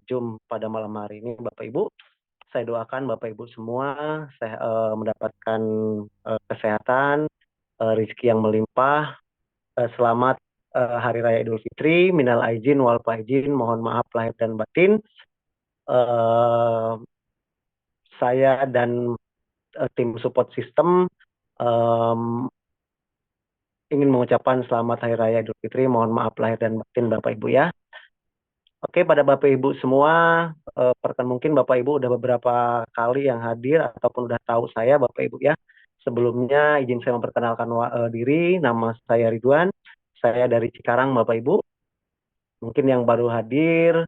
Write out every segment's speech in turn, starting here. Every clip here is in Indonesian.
Zoom pada malam hari ini, Bapak Ibu. Saya doakan Bapak Ibu semua mendapatkan kesehatan, rezeki yang melimpah. Selamat Hari Raya Idul Fitri, minal aidin wal faizin, mohon maaf lahir dan batin. Eh, saya dan tim support system em, ingin mengucapkan selamat Hari Raya Idul Fitri, mohon maaf lahir dan batin Bapak Ibu ya. Oke, pada Bapak Ibu semua, mungkin Bapak Ibu udah beberapa kali yang hadir ataupun udah tahu saya Bapak Ibu ya. Sebelumnya izin saya memperkenalkan diri, nama saya Ridwan, saya dari Cikarang Bapak Ibu. Mungkin yang baru hadir,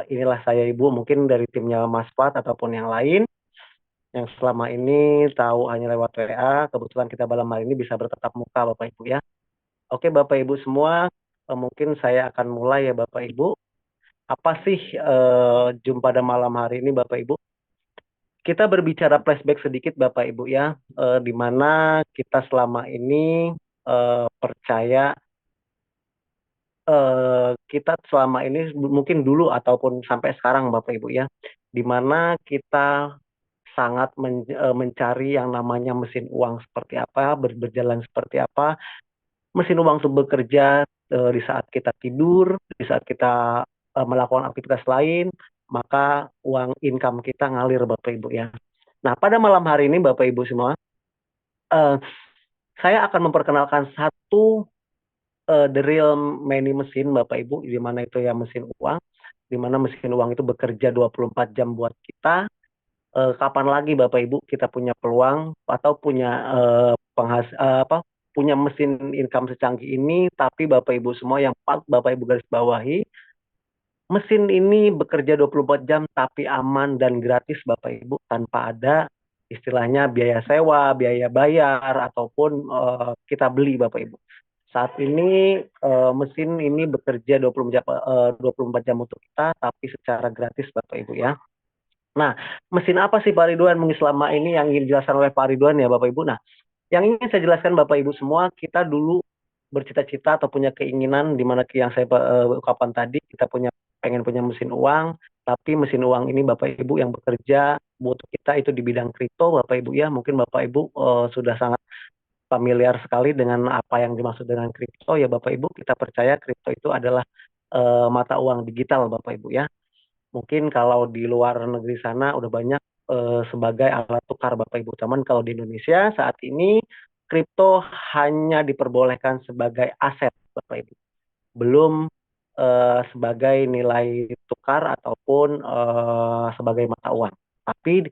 inilah saya Ibu, mungkin dari timnya Mas Fat ataupun yang lain, yang selama ini tahu hanya lewat WA, kebetulan kita malam hari ini bisa bertatap muka Bapak Ibu ya. Oke Bapak Ibu semua, mungkin saya akan mulai ya Bapak Ibu. Apa sih jumpa pada malam hari ini Bapak Ibu? Kita berbicara flashback sedikit Bapak Ibu ya, di mana kita selama ini percaya kita selama ini mungkin dulu ataupun sampai sekarang Bapak Ibu ya, di mana kita sangat mencari yang namanya mesin uang seperti apa, berjalan seperti apa. Mesin uang itu bekerja di saat kita tidur, di saat kita melakukan aktivitas lain, maka uang income kita ngalir Bapak Ibu ya. Nah, pada malam hari ini Bapak Ibu semua, eh, saya akan memperkenalkan satu the real money mesin Bapak Ibu, di mana itu ya mesin uang, di mana mesin uang itu bekerja 24 jam buat kita. Kapan lagi Bapak Ibu kita punya peluang atau punya punya mesin income secanggih ini, tapi Bapak Ibu semua yang Bapak Ibu garis bawahi, mesin ini bekerja 24 jam tapi aman dan gratis Bapak Ibu, tanpa ada istilahnya biaya sewa, biaya bayar ataupun kita beli Bapak Ibu. Saat ini mesin ini bekerja 24 jam untuk kita tapi secara gratis Bapak Ibu ya. Nah, mesin apa sih Pak Ridwan selama ini yang ingin dijelaskan oleh Pak Ridwan ya Bapak Ibu? Nah, yang ingin saya jelaskan Bapak Ibu semua, kita dulu bercita-cita atau punya keinginan, di mana yang saya ungkapkan tadi, kita pengen punya mesin uang, tapi mesin uang ini Bapak Ibu yang bekerja buat kita itu di bidang kripto Bapak Ibu ya. Mungkin Bapak Ibu sudah sangat familiar sekali dengan apa yang dimaksud dengan kripto ya Bapak Ibu. Kita percaya kripto itu adalah mata uang digital Bapak Ibu ya. Mungkin kalau di luar negeri sana udah banyak sebagai alat tukar Bapak Ibu. Cuman kalau di Indonesia saat ini kripto hanya diperbolehkan sebagai aset Bapak Ibu. Belum sebagai nilai tukar ataupun sebagai mata uang. Tapi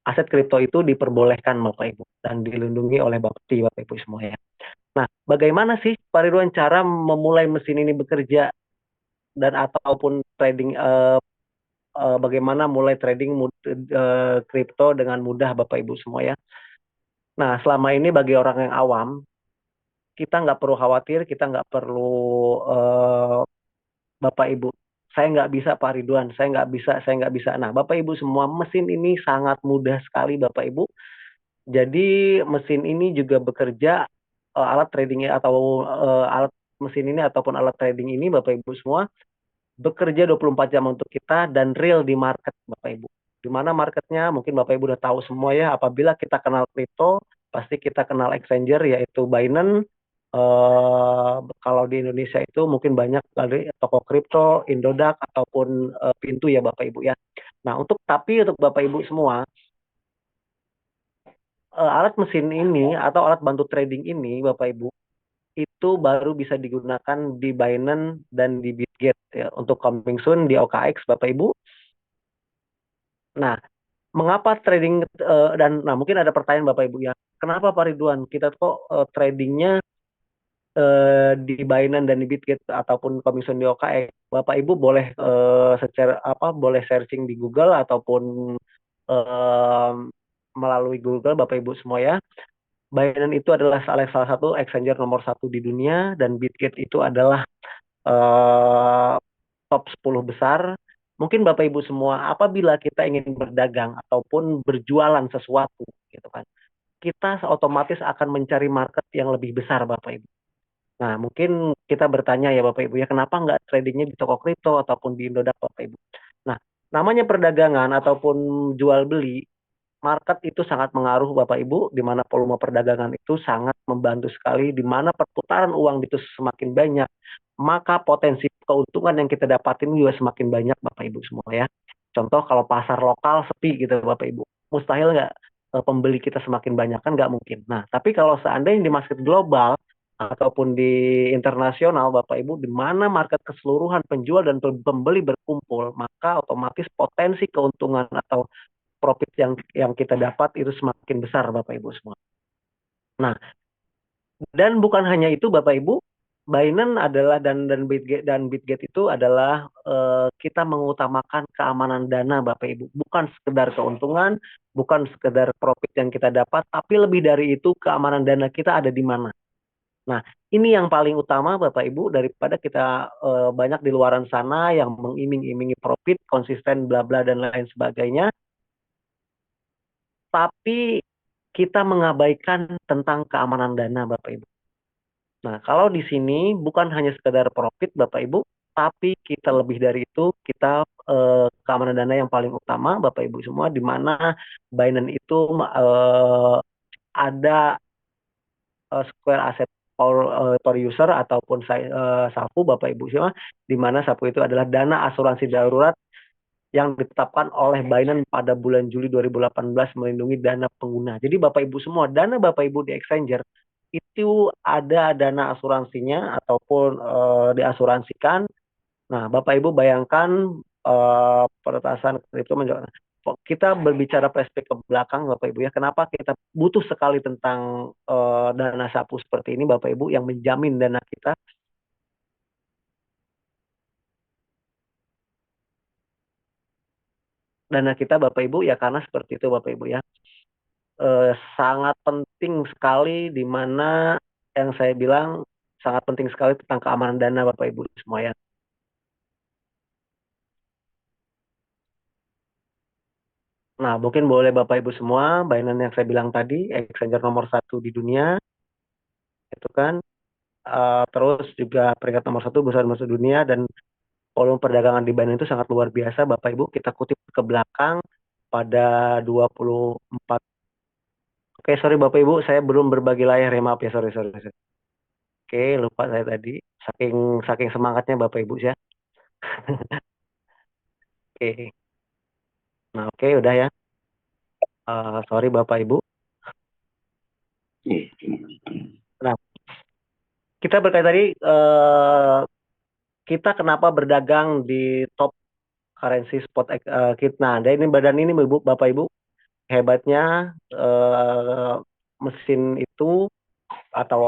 aset kripto itu diperbolehkan Bapak Ibu dan dilindungi oleh Bapak Ibu semua ya. Nah, bagaimana sih Pak Ridwan cara memulai mesin ini bekerja dan ataupun trading bagaimana mulai trading kripto dengan mudah Bapak Ibu semua ya. Nah, selama ini bagi orang yang awam, kita nggak perlu khawatir, kita nggak perlu Bapak Ibu. Saya nggak bisa Pak Ridwan, saya nggak bisa. Nah, Bapak Ibu semua, mesin ini sangat mudah sekali Bapak Ibu. Jadi mesin ini juga bekerja alat tradingnya atau alat mesin ini ataupun alat trading ini Bapak Ibu semua bekerja 24 jam untuk kita dan real di market Bapak Ibu. Di mana marketnya mungkin Bapak Ibu udah tahu semua ya, apabila kita kenal kripto, pasti kita kenal exchanger yaitu Binance. Kalau di Indonesia itu mungkin banyak dari toko kripto, Indodax ataupun Pintu ya Bapak Ibu ya. Nah, untuk Bapak Ibu semua, alat mesin ini atau alat bantu trading ini Bapak Ibu itu baru bisa digunakan di Binance dan di Bitget ya. Untuk coming soon di OKX Bapak Ibu. Nah, mengapa trading dan nah mungkin ada pertanyaan Bapak Ibu ya. Kenapa Pak Ridwan kita kok tradingnya di Binance dan di Bitget ataupun coming soon di OKX? Bapak Ibu boleh secara boleh searching di Google ataupun eh, melalui Google Bapak Ibu semua ya. Binance itu adalah salah satu exchanger nomor satu di dunia dan Bitget itu adalah eh, top 10 besar. Mungkin Bapak Ibu semua, apabila kita ingin berdagang ataupun berjualan sesuatu, gitu kan, kita otomatis akan mencari market yang lebih besar, Bapak Ibu. Nah, mungkin kita bertanya ya Bapak Ibu ya, kenapa nggak tradingnya di toko kripto ataupun di Indodax Bapak Ibu? Nah, namanya perdagangan ataupun jual beli, market itu sangat mengaruh Bapak Ibu, di mana volume perdagangan itu sangat membantu sekali, di mana perputaran uang itu semakin banyak, maka potensi keuntungan yang kita dapatin juga semakin banyak Bapak Ibu semua ya. Contoh kalau pasar lokal sepi gitu Bapak Ibu, mustahil nggak pembeli kita semakin banyak kan nggak mungkin. Nah, tapi kalau seandainya di market global ataupun di internasional Bapak Ibu, di mana market keseluruhan penjual dan pembeli berkumpul, maka otomatis potensi keuntungan atau profit yang kita dapat itu semakin besar Bapak Ibu semua. Nah, dan bukan hanya itu Bapak Ibu, Binance adalah dan Bitget itu adalah kita mengutamakan keamanan dana Bapak Ibu, bukan sekedar keuntungan, bukan sekedar profit yang kita dapat, tapi lebih dari itu keamanan dana kita ada di mana. Nah, ini yang paling utama Bapak Ibu daripada kita banyak di luaran sana yang mengiming-imingi profit konsisten bla bla dan lain sebagainya, tapi kita mengabaikan tentang keamanan dana Bapak Ibu. Nah, kalau di sini bukan hanya sekedar profit Bapak Ibu, tapi kita lebih dari itu, kita keamanan dana yang paling utama Bapak Ibu semua, di mana Binance itu ada Square Asset per User ataupun SAFU Bapak Ibu semua, di mana SAFU itu adalah dana asuransi darurat yang ditetapkan oleh Binance pada bulan Juli 2018 melindungi dana pengguna. Jadi Bapak Ibu semua, dana Bapak Ibu di Exchanger itu ada dana asuransinya ataupun diasuransikan. Nah, Bapak Ibu bayangkan peretasan kripto kita berbicara flashback ke belakang Bapak Ibu ya. Kenapa kita butuh sekali tentang dana sapu seperti ini Bapak Ibu yang menjamin dana kita, Bapak Ibu ya, karena seperti itu Bapak Ibu ya. Sangat penting sekali di mana yang saya bilang sangat penting sekali tentang keamanan dana Bapak Ibu semua ya. Nah, mungkin boleh Bapak Ibu semua, Binance yang saya bilang tadi, exchanger nomor satu di dunia, itu kan, terus juga peringkat nomor satu bursa emas dunia, dan volume perdagangan di Binance itu sangat luar biasa, Bapak Ibu. Kita kutip ke belakang pada 24. Oke, sorry Bapak Ibu, saya belum berbagi layar ya, maaf ya, sorry, sorry, sorry. Oke, lupa saya tadi, saking saking semangatnya Bapak Ibu ya. Oke, nah oke udah ya. Sorry Bapak Ibu. Nah, kita berkait tadi, kita kenapa berdagang di top currency spot kita. Nah, dan ini badan ini Bapak Ibu, hebatnya mesin itu atau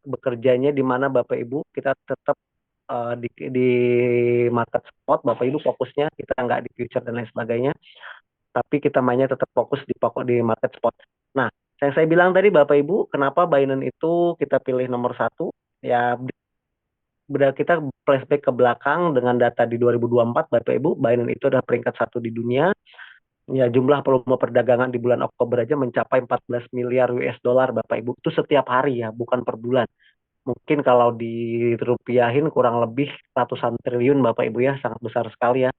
bekerjanya di mana Bapak Ibu kita tetap di market spot Bapak Ibu, fokusnya kita nggak di future dan lain sebagainya, tapi kita mainnya tetap fokus di market spot. Nah, yang saya bilang tadi Bapak Ibu, kenapa Binance itu kita pilih nomor satu ya, kita flashback ke belakang dengan data di 2024 Bapak Ibu, Binance itu adalah peringkat satu di dunia. Ya, jumlah volume perdagangan di bulan Oktober aja mencapai 14 miliar US dollar Bapak Ibu. Itu setiap hari ya, bukan per bulan. Mungkin kalau dirupiahin kurang lebih ratusan triliun Bapak Ibu ya, sangat besar sekali ya.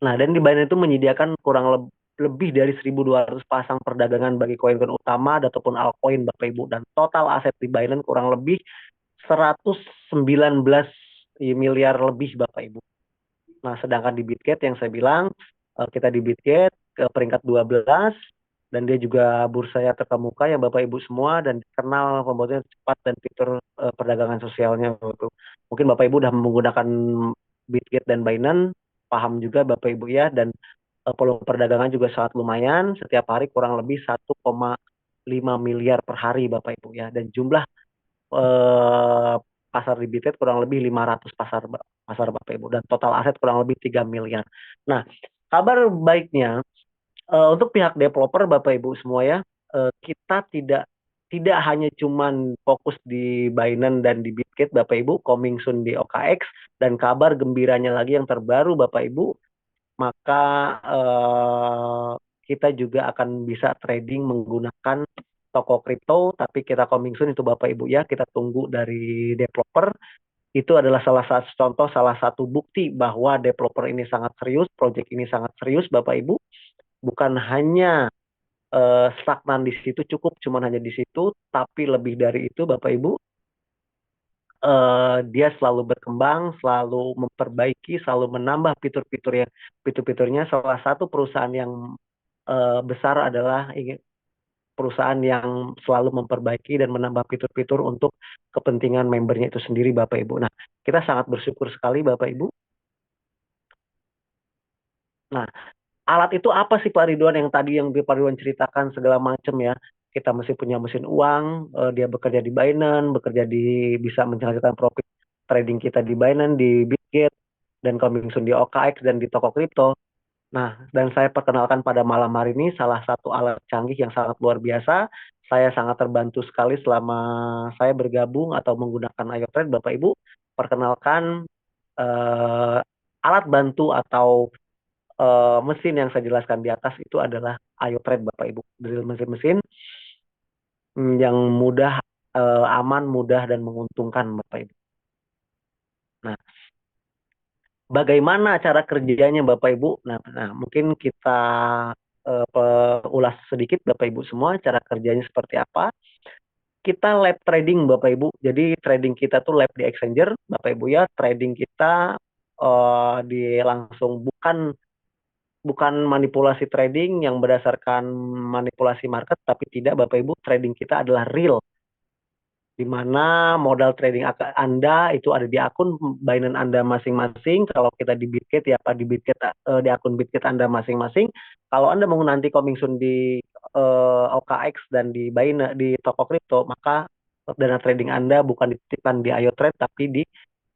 Nah, dan di Binance itu menyediakan lebih dari 1.200 pasang perdagangan bagi koin-koin utama ataupun altcoin Bapak Ibu, dan total aset di Binance kurang lebih 119 miliar lebih Bapak Ibu. Nah, sedangkan di Bitget yang saya bilang, kita di Bitget ke peringkat 12, dan dia juga bursa yang terkemuka ya Bapak Ibu semua, dan dikenal pembuatannya cepat dan fitur perdagangan sosialnya. Mungkin Bapak Ibu udah menggunakan Bitget dan Binance, paham juga Bapak Ibu ya, dan volume perdagangan juga sangat lumayan, setiap hari kurang lebih 1,5 miliar per hari Bapak Ibu ya, dan jumlah eh, pasar di Bitget kurang lebih 500 pasar Bapak Ibu, dan total aset kurang lebih 3 miliar. Nah, kabar baiknya untuk pihak developer Bapak Ibu semua ya, kita tidak tidak hanya cuman fokus di Binance dan di Bitget Bapak Ibu, coming soon di OKX, dan kabar gembiranya lagi yang terbaru Bapak Ibu, maka kita juga akan bisa trading menggunakan toko kripto, tapi kita coming soon itu Bapak Ibu ya, kita tunggu dari developer. Itu adalah salah satu contoh, salah satu bukti bahwa developer ini sangat serius, project ini sangat serius Bapak Ibu. Bukan hanya stagnan di situ, cukup cuman hanya di situ, tapi lebih dari itu Bapak Ibu, dia selalu berkembang, selalu memperbaiki, selalu menambah fitur-fiturnya. Salah satu perusahaan yang besar adalah perusahaan yang selalu memperbaiki dan menambah fitur-fitur untuk kepentingan membernya itu sendiri Bapak Ibu. Nah, kita sangat bersyukur sekali Bapak Ibu. Nah, alat itu apa sih Pak Ridwan yang tadi yang Pak Ridwan ceritakan segala macam ya? Kita mesti punya mesin uang, dia bekerja di Binance, bisa menghasilkan profit trading kita di Binance, di Bitget, dan coming soon di OKX dan di toko kripto. Nah, dan saya perkenalkan pada malam hari ini salah satu alat canggih yang sangat luar biasa. Saya sangat terbantu sekali selama saya bergabung atau menggunakan IoTrade, Bapak Ibu. Perkenalkan eh, alat bantu atau mesin yang saya jelaskan di atas itu adalah IoTrade Bapak Ibu. Drill mesin-mesin yang mudah, aman, mudah dan menguntungkan Bapak Ibu. Nah, bagaimana cara kerjanya Bapak Ibu? Nah, mungkin kita ulas sedikit Bapak Ibu semua cara kerjanya seperti apa. Kita lab trading Bapak Ibu. Jadi trading kita tuh lab di exchanger Bapak Ibu ya. Trading kita di langsung bukan bukan manipulasi trading yang berdasarkan manipulasi market, tapi tidak Bapak Ibu, trading kita adalah real, di mana modal trading Anda itu ada di akun Binance Anda masing-masing. Kalau kita di Bitget ya Pak, di Bitget, di akun Bitget Anda masing-masing. Kalau Anda mau nanti coming soon di OKX dan di Binance, di toko kripto, maka dana trading Anda bukan dititipkan di IoTrade tapi di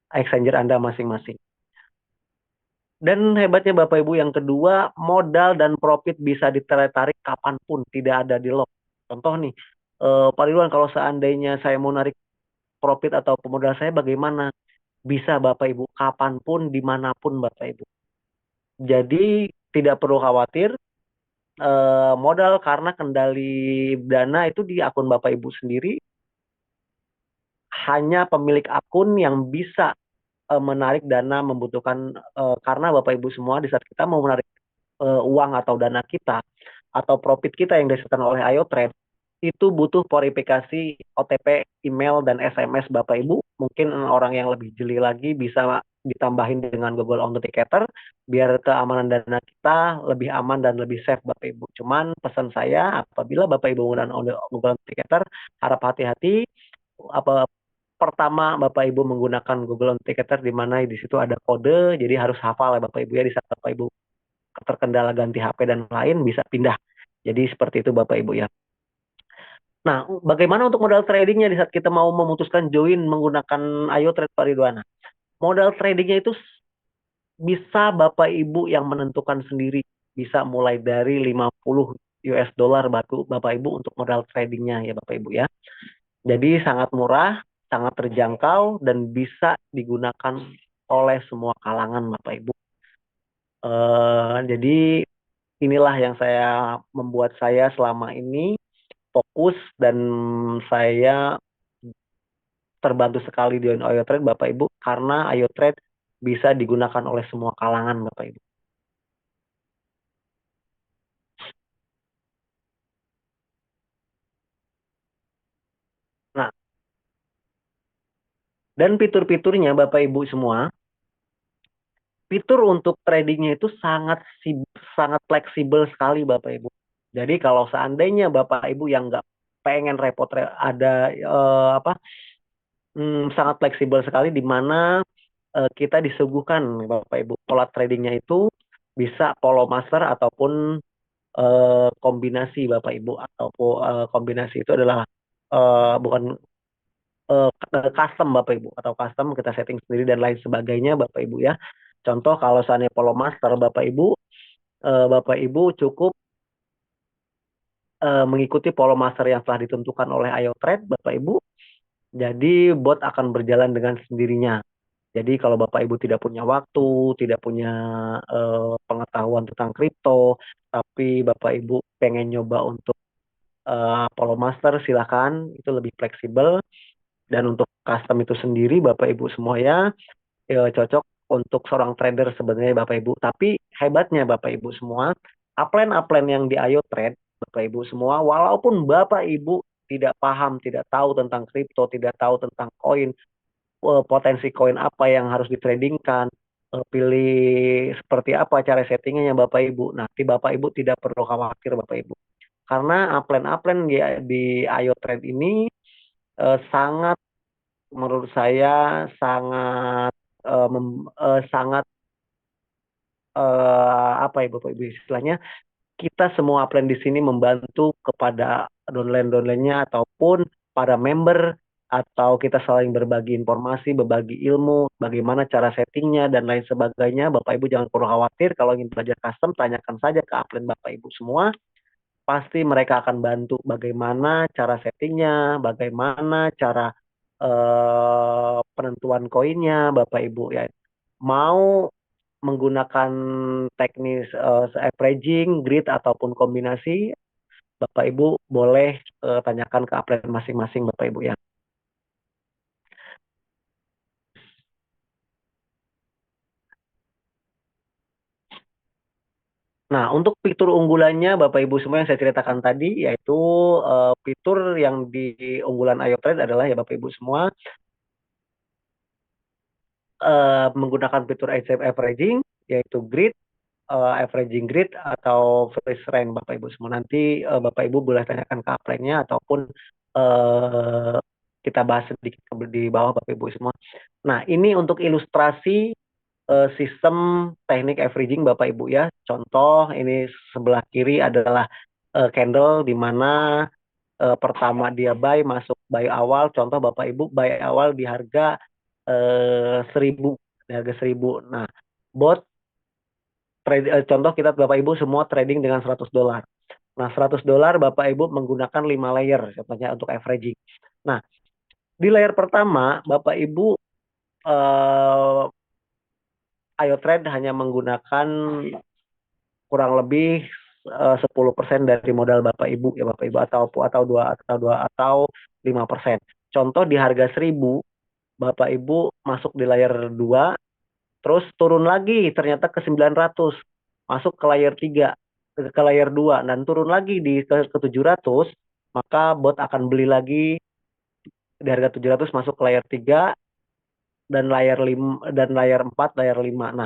exchanger Anda masing-masing. Dan hebatnya Bapak Ibu yang kedua, modal dan profit bisa ditarik kapanpun, tidak ada di lock. Contoh nih, Pak Ridwan, kalau seandainya saya mau narik profit atau pemodal saya bagaimana? Bisa Bapak Ibu, kapanpun, dimanapun Bapak Ibu. Jadi tidak perlu khawatir, modal karena kendali dana itu di akun Bapak Ibu sendiri, hanya pemilik akun yang bisa menarik dana membutuhkan, karena Bapak Ibu semua di saat kita mau menarik uang atau dana kita atau profit kita yang dihasilkan oleh IoTrade itu butuh verifikasi OTP, email, dan SMS Bapak Ibu. Mungkin orang yang lebih jeli lagi bisa ditambahin dengan Google Authenticator biar keamanan dana kita lebih aman dan lebih safe Bapak Ibu. Cuman pesan saya apabila Bapak Ibu menggunakan Google Authenticator harap hati-hati. Apa pertama Bapak Ibu menggunakan Google Authenticator di mana di situ ada kode, jadi harus hafal ya Bapak Ibu ya, di saat Bapak Ibu terkendala ganti HP dan lain bisa pindah. Jadi seperti itu Bapak Ibu ya. Nah, bagaimana untuk modal tradingnya di saat kita mau memutuskan join menggunakan IoTrade Pak Ridwana? Modal tradingnya itu bisa Bapak Ibu yang menentukan sendiri. Bisa mulai dari 50 US dollar Bapak Ibu untuk modal tradingnya ya Bapak Ibu ya. Jadi sangat murah, sangat terjangkau, dan bisa digunakan oleh semua kalangan Bapak Ibu. Jadi inilah yang membuat saya selama ini fokus dan saya terbantu sekali di IoTrade Bapak Ibu karena IoTrade bisa digunakan oleh semua kalangan Bapak Ibu. Nah, dan fitur-fiturnya Bapak Ibu semua, fitur untuk tradingnya itu sangat fleksibel sekali Bapak Ibu. Jadi kalau seandainya Bapak Ibu yang nggak pengen repot ada sangat fleksibel sekali di mana kita disuguhkan Bapak Ibu pola tradingnya itu bisa polo master ataupun kombinasi Bapak Ibu, ataupun kombinasi itu adalah bukan custom Bapak Ibu, atau custom kita setting sendiri dan lain sebagainya Bapak Ibu ya. Contoh kalau seandainya polo master Bapak Ibu cukup mengikuti polo master yang telah ditentukan oleh IoTrade Bapak Ibu. Jadi bot akan berjalan dengan sendirinya. Jadi kalau Bapak Ibu tidak punya waktu, tidak punya pengetahuan tentang kripto, tapi Bapak Ibu pengen nyoba untuk Apollo Master, silakan, itu lebih fleksibel. Dan untuk custom itu sendiri Bapak Ibu semua ya, cocok untuk seorang trader sebenarnya Bapak Ibu. Tapi hebatnya Bapak Ibu semua, upline-upline yang di Ayo Trade, Bapak Ibu semua, walaupun Bapak Ibu tidak paham, tidak tahu tentang kripto, tidak tahu tentang koin, potensi koin apa yang harus ditradingkan, pilih seperti apa cara settingnya Bapak Ibu. Nanti Bapak Ibu tidak perlu khawatir Bapak Ibu. Karena upline-upline di Ayo Trade ini sangat, menurut saya sangat sangat apa ya Bapak Ibu istilahnya, kita semua upline di sini membantu kepada downline-downline-nya ataupun para member, atau kita saling berbagi informasi, berbagi ilmu, bagaimana cara settingnya dan lain sebagainya. Bapak Ibu jangan perlu khawatir, kalau ingin belajar custom tanyakan saja ke upline Bapak Ibu semua, pasti mereka akan bantu bagaimana cara settingnya, bagaimana cara penentuan koinnya Bapak Ibu ya. Mau menggunakan teknis averaging, grid ataupun kombinasi, Bapak Ibu boleh tanyakan ke upline masing-masing Bapak Ibu ya. Nah, untuk fitur unggulannya Bapak Ibu semua yang saya ceritakan tadi, yaitu fitur yang di unggulan Ayo Trade adalah ya Bapak Ibu semua, menggunakan fitur averaging, yaitu grid, averaging grid atau freeze rank Bapak Ibu semua. Nanti Bapak Ibu boleh tanyakan ke upline-nya ataupun uh, kita bahas sedikit di bawah Bapak Ibu semua. Nah, ini untuk ilustrasi sistem teknik averaging Bapak Ibu ya. Contoh, ini sebelah kiri adalah candle di mana pertama dia buy, masuk buy awal. Contoh Bapak Ibu buy awal di harga 1000, di harga 1000. Nah, bot contoh kita Bapak Ibu semua trading dengan $100. Nah, $100 Bapak Ibu menggunakan 5 layer contohnya untuk averaging. Nah, di layer pertama Bapak Ibu eh, Ayo Trade hanya menggunakan kurang lebih 10% dari modal Bapak Ibu ya Bapak Ibu, atau 5%. Contoh di harga 1000 Bapak Ibu masuk di layer 2, terus turun lagi ternyata ke 900, masuk ke layer 3, ke layer 2 dan turun lagi ke 700, maka bot akan beli lagi di harga 700, masuk ke layer 3 dan layer 5 dan layer 4, layer 5. Nah,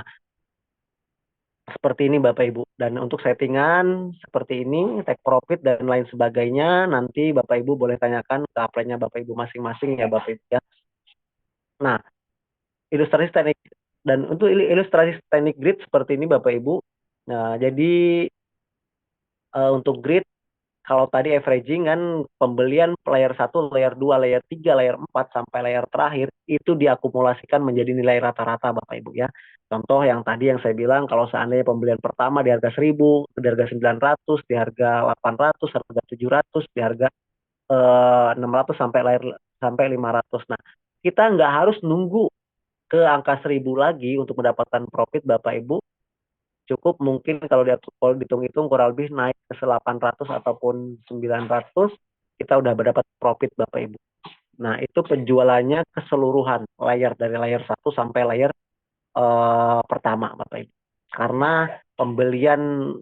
seperti ini Bapak Ibu. Dan untuk settingan seperti ini, take profit dan lain sebagainya, nanti Bapak Ibu boleh tanyakan ke upline-nya Bapak Ibu masing-masing ya Bapak Ibu ya. Nah, ilustrasi teknik, dan untuk ilustrasi teknik grid seperti ini Bapak Ibu. Nah, jadi untuk grid, kalau tadi averaging kan pembelian layer 1, layer 2, layer 3, layer 4 sampai layer terakhir itu diakumulasikan menjadi nilai rata-rata Bapak Ibu ya. Contoh yang tadi yang saya bilang, kalau seandainya pembelian pertama di harga 1000, di harga 900, di harga 800, harga 700, di harga 600 sampai 500. Nah, kita nggak harus nunggu ke angka 1000 lagi untuk mendapatkan profit Bapak Ibu. Cukup mungkin kalau dihitung-hitung kurang lebih naik ke 800 ataupun 900, kita udah mendapat profit Bapak Ibu. Nah, itu penjualannya keseluruhan layer dari layer 1 sampai layer pertama Bapak Ibu. Karena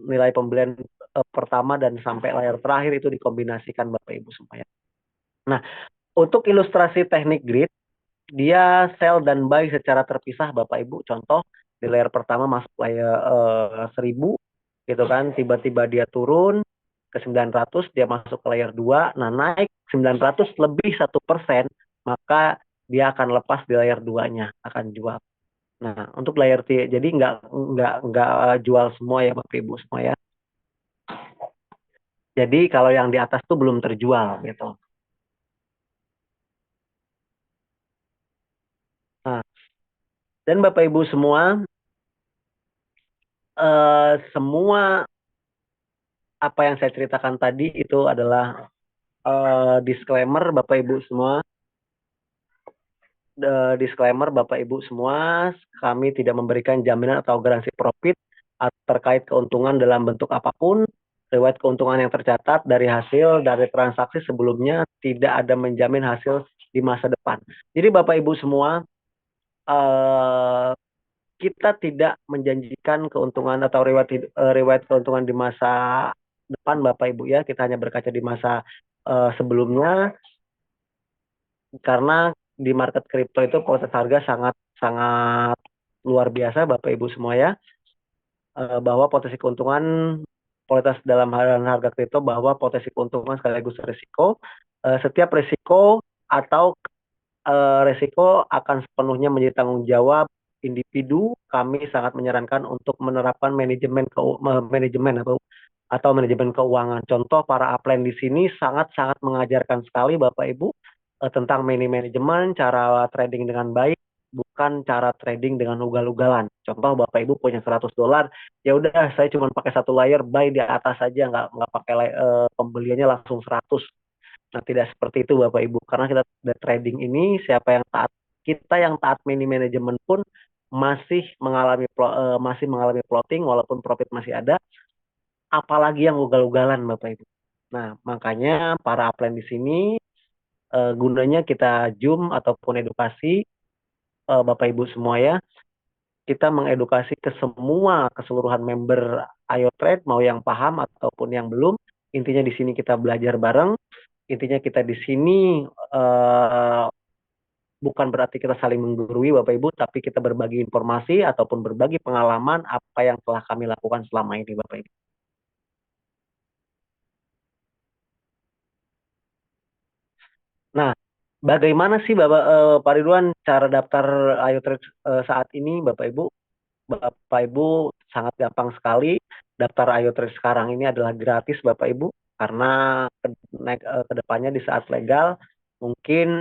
nilai pembelian pertama dan sampai layer terakhir itu dikombinasikan Bapak Ibu semuanya. Nah, untuk ilustrasi teknik grid, dia sell dan buy secara terpisah Bapak Ibu. Contoh di layer pertama masuk layer 1000 gitu kan, tiba-tiba dia turun ke 900, dia masuk ke layer 2, nah naik 900 lebih 1%, maka dia akan lepas di layer 2-nya, akan jual. Nah, untuk layer T, jadi nggak jual semua ya Bapak Ibu semua ya. Jadi kalau yang di atas tuh belum terjual gitu. Nah, dan Bapak Ibu semua, semua apa yang saya ceritakan tadi itu adalah disclaimer Bapak Ibu semua. disclaimer Bapak Ibu semua, kami tidak memberikan jaminan atau garansi profit terkait keuntungan dalam bentuk apapun. Riwayat keuntungan yang tercatat dari hasil dari transaksi sebelumnya tidak ada menjamin hasil di masa depan. Jadi Bapak Ibu semua, eh, kita tidak menjanjikan keuntungan atau riwayat keuntungan di masa depan Bapak Ibu ya. Kita hanya berkaca di masa sebelumnya, karena di market kripto itu proses harga sangat sangat luar biasa Bapak Ibu semua ya. Bahwa potensi keuntungan, kualitas dalam harga kripto, bahwa potensi keuntungan sekaligus risiko. Setiap risiko atau risiko akan sepenuhnya menjadi tanggung jawab individu. Kami sangat menyarankan untuk menerapkan manajemen atau manajemen keuangan. Contoh, para upline di sini sangat-sangat mengajarkan sekali Bapak Ibu tentang manajemen, cara trading dengan baik, bukan cara trading dengan ugal-ugalan. Contoh, Bapak Ibu punya $100, ya udah saya cuma pakai satu layer buy di atas saja, nggak pakai pembeliannya langsung 100. Nah, tidak seperti itu Bapak Ibu, karena kita trading ini, kita yang taat manajemen pun masih mengalami plotting walaupun profit masih ada, apalagi yang ugal-ugalan Bapak Ibu. Nah, makanya para upline di sini gunanya kita zoom ataupun edukasi Bapak Ibu semua ya. Kita mengedukasi ke semua keseluruhan member Ayo Trade, mau yang paham ataupun yang belum. Intinya di sini kita belajar bareng. Intinya kita di sini bukan berarti kita saling menggurui Bapak Ibu, tapi kita berbagi informasi ataupun berbagi pengalaman apa yang telah kami lakukan selama ini Bapak Ibu. Nah, bagaimana sih Pak Ridwan cara daftar Ayo Trade saat ini Bapak Ibu? Bapak Ibu sangat gampang sekali. Daftar Ayo Trade sekarang ini adalah gratis Bapak Ibu, karena ke depannya di saat legal mungkin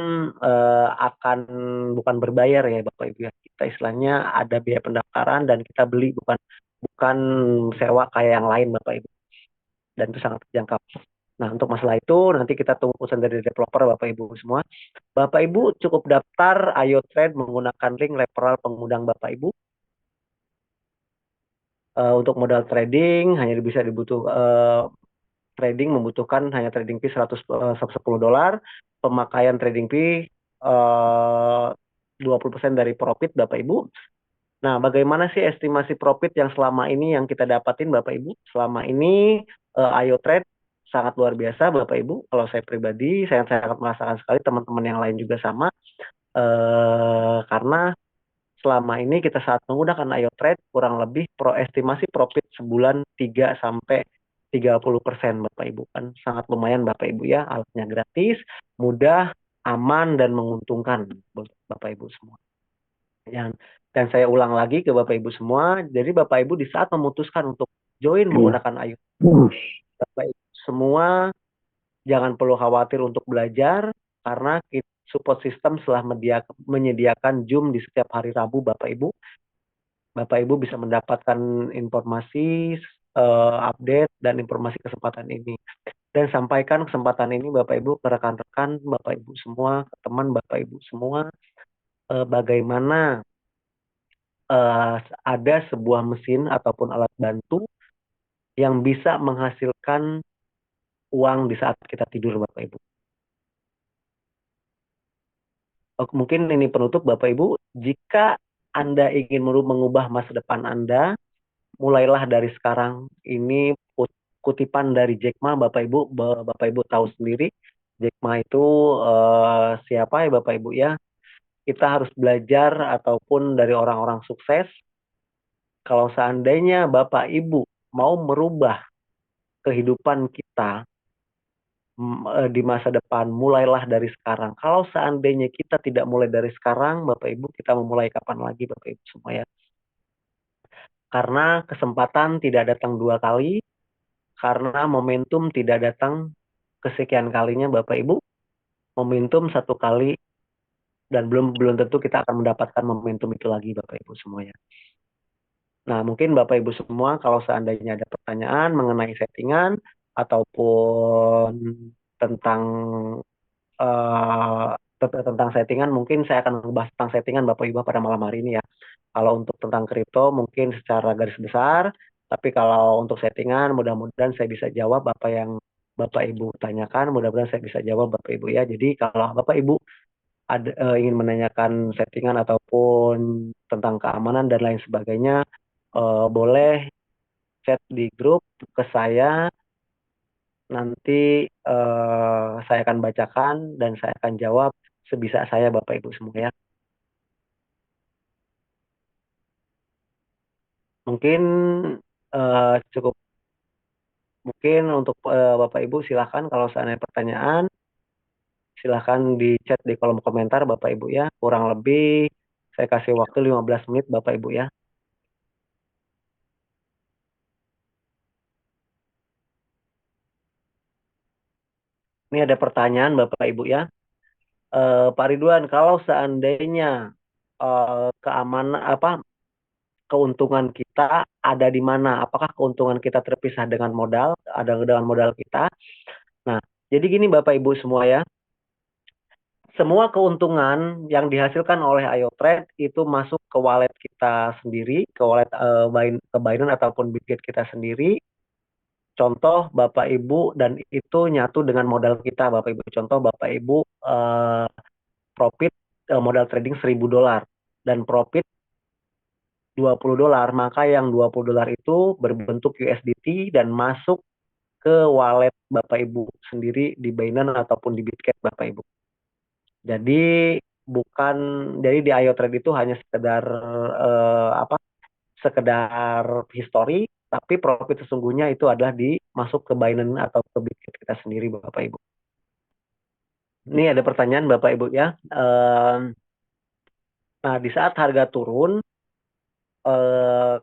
akan bukan berbayar ya Bapak Ibu ya. Kita istilahnya ada biaya pendaftaran dan kita beli, bukan bukan sewa kayak yang lain Bapak Ibu. Dan itu sangat terjangkau. Nah, untuk masalah itu nanti kita tunggu pesan dari developer Bapak Ibu semua. Bapak Ibu cukup daftar Ayo Trade menggunakan link referral pengundang Bapak Ibu. Untuk modal trading hanya bisa trading membutuhkan hanya trading fee $10, pemakaian trading fee 20% dari profit Bapak Ibu. Nah, bagaimana sih estimasi profit yang selama ini yang kita dapatin Bapak Ibu? Selama ini Ayo Trade sangat luar biasa Bapak Ibu. Kalau saya pribadi, saya sangat merasakan sekali, teman-teman yang lain juga sama. Karena selama ini kita saat menggunakan Ayo Trade kurang lebih estimasi profit sebulan 3 sampai 30% Bapak Ibu. Kan sangat lumayan Bapak Ibu ya, alatnya gratis, mudah, aman, dan menguntungkan Bapak Ibu semua. Dan saya ulang lagi ke Bapak Ibu semua, jadi Bapak Ibu di saat memutuskan untuk join menggunakan Ayo, Bapak Ibu semua jangan perlu khawatir untuk belajar, karena support system telah menyediakan Zoom di setiap hari Rabu Bapak Ibu. Bapak Ibu bisa mendapatkan informasi, update, dan informasi kesempatan ini. Dan sampaikan kesempatan ini Bapak Ibu ke rekan-rekan Bapak Ibu semua, ke teman Bapak Ibu semua, bagaimana ada sebuah mesin ataupun alat bantu yang bisa menghasilkan uang di saat kita tidur Bapak Ibu. Mungkin ini penutup Bapak Ibu, jika Anda ingin mengubah masa depan Anda, mulailah dari sekarang. Ini kutipan dari Jack Ma Bapak Ibu. Bapak Ibu tahu sendiri Jack Ma itu siapa ya Bapak Ibu ya. Kita harus belajar ataupun dari orang-orang sukses. Kalau seandainya Bapak Ibu mau merubah kehidupan kita di masa depan, mulailah dari sekarang. Kalau seandainya kita tidak mulai dari sekarang, Bapak Ibu, kita memulai kapan lagi Bapak Ibu semua ya. Karena kesempatan tidak datang dua kali, karena momentum tidak datang kesekian kalinya Bapak Ibu. Momentum satu kali, dan belum tentu kita akan mendapatkan momentum itu lagi Bapak Ibu semuanya. Nah, mungkin Bapak Ibu semua kalau seandainya ada pertanyaan mengenai settingan ataupun tentang tentang settingan, mungkin saya akan membahas tentang settingan Bapak Ibu pada malam hari ini ya. Kalau untuk tentang kripto mungkin secara garis besar, tapi kalau untuk settingan mudah-mudahan saya bisa jawab apa yang Bapak Ibu tanyakan, mudah-mudahan saya bisa jawab Bapak Ibu ya. Jadi kalau Bapak Ibu ada ingin menanyakan settingan ataupun tentang keamanan dan lain sebagainya, boleh chat di grup ke saya. Nanti saya akan bacakan dan saya akan jawab sebisa saya Bapak Ibu semua ya. Mungkin cukup, mungkin untuk Bapak Ibu silahkan kalau seandainya pertanyaan silahkan di chat di kolom komentar Bapak Ibu ya. Kurang lebih saya kasih waktu 15 menit Bapak Ibu ya. Ini ada pertanyaan Bapak Ibu ya. Pak Ridwan, kalau seandainya keamanan apa keuntungan kita ada di mana? Apakah keuntungan kita terpisah dengan modal, ada dengan modal kita? Nah, jadi gini Bapak Ibu semua ya, semua keuntungan yang dihasilkan oleh Trade itu masuk ke wallet kita sendiri, ke wallet ke Binance ataupun Bitget kita sendiri. Contoh Bapak Ibu dan itu nyatu dengan modal kita Bapak Ibu. Contoh Bapak Ibu profit modal trading $1.000 dan profit $20, maka yang $20 itu berbentuk USDT dan masuk ke wallet Bapak Ibu sendiri di Binance ataupun di Bitget Bapak Ibu. Jadi bukan, jadi di Trade itu hanya sekedar apa? Sekedar histori, tapi profit sesungguhnya itu adalah masuk ke Binance atau ke Bitget kita sendiri Bapak Ibu. Ini ada pertanyaan Bapak Ibu ya. Nah, di saat harga turun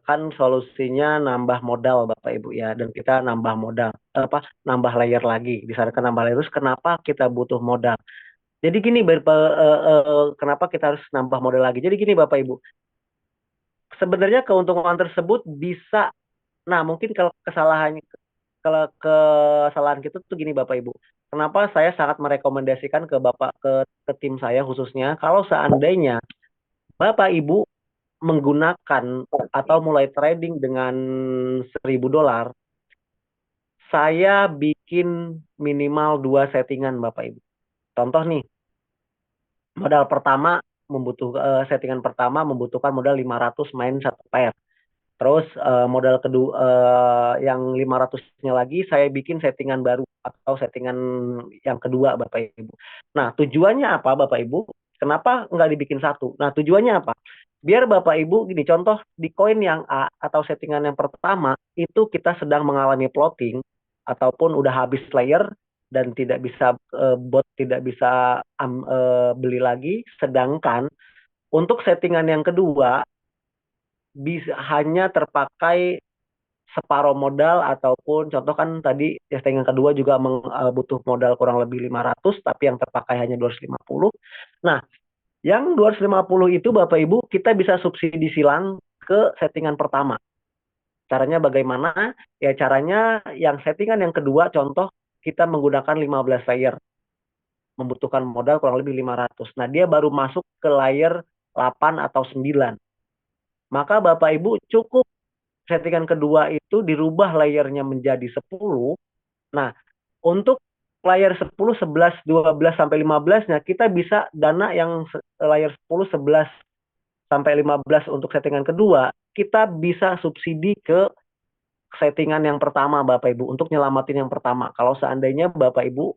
kan solusinya nambah modal Bapak Ibu ya, dan kita nambah modal nambah layer lagi. Disarankan nambah layer, terus kenapa kita butuh modal? Jadi gini kenapa kita harus nambah modal lagi? Jadi gini Bapak Ibu, sebenarnya keuntungan tersebut bisa, nah mungkin kalau kesalahan kita tuh gini Bapak Ibu. Kenapa saya sangat merekomendasikan ke tim saya khususnya, kalau seandainya Bapak Ibu menggunakan atau mulai trading dengan $1.000, saya bikin minimal 2 settingan Bapak Ibu. Contoh nih, modal pertama settingan pertama membutuhkan modal 500 main satu pair. Terus modal kedua yang 500-nya lagi saya bikin settingan baru atau settingan yang kedua Bapak Ibu. Nah, tujuannya apa Bapak Ibu? Kenapa nggak dibikin satu? Nah, tujuannya apa? Biar Bapak Ibu gini, contoh di koin yang A atau settingan yang pertama itu kita sedang mengalami plotting ataupun udah habis layer dan tidak bisa bot tidak bisa beli lagi. Sedangkan untuk settingan yang kedua bisa hanya terpakai separuh modal, ataupun contoh kan tadi settingan kedua juga butuh modal kurang lebih 500 tapi yang terpakai hanya 250. Nah, yang 250 itu Bapak Ibu kita bisa subsidi silang ke settingan pertama. Caranya bagaimana? Ya caranya yang settingan yang kedua, contoh kita menggunakan 15 layer, membutuhkan modal kurang lebih 500. Nah, dia baru masuk ke layer 8 atau 9. Maka Bapak Ibu cukup settingan kedua itu dirubah layernya menjadi 10. Nah, untuk layer 10, 11, 12 sampai 15-nya kita bisa dana yang layer 10, 11 sampai 15 untuk settingan kedua, kita bisa subsidi ke settingan yang pertama Bapak Ibu untuk nyelamatin yang pertama. Kalau seandainya Bapak Ibu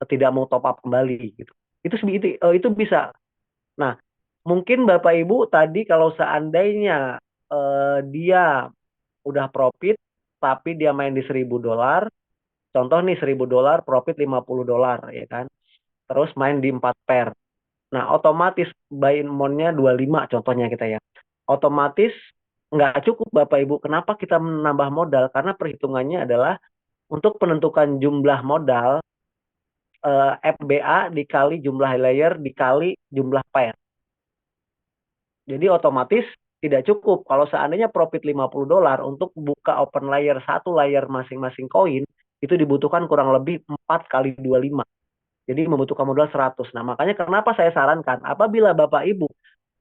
tidak mau top up kembali gitu. Itu bisa. Nah, mungkin Bapak Ibu tadi kalau seandainya dia udah profit tapi dia main di $1.000, contoh nih $1.000 profit $50 ya kan, terus main di 4 pair. Nah, otomatis buy in amount-nya 25 contohnya kita ya, otomatis nggak cukup Bapak Ibu. Kenapa kita menambah modal? Karena perhitungannya adalah untuk penentukan jumlah modal FBA dikali jumlah layer dikali jumlah pair. Jadi otomatis tidak cukup. Kalau seandainya profit $50 untuk buka open layer, satu layer masing-masing koin, itu dibutuhkan kurang lebih 4 kali 25. Jadi membutuhkan modal 100. Nah, makanya kenapa saya sarankan apabila Bapak Ibu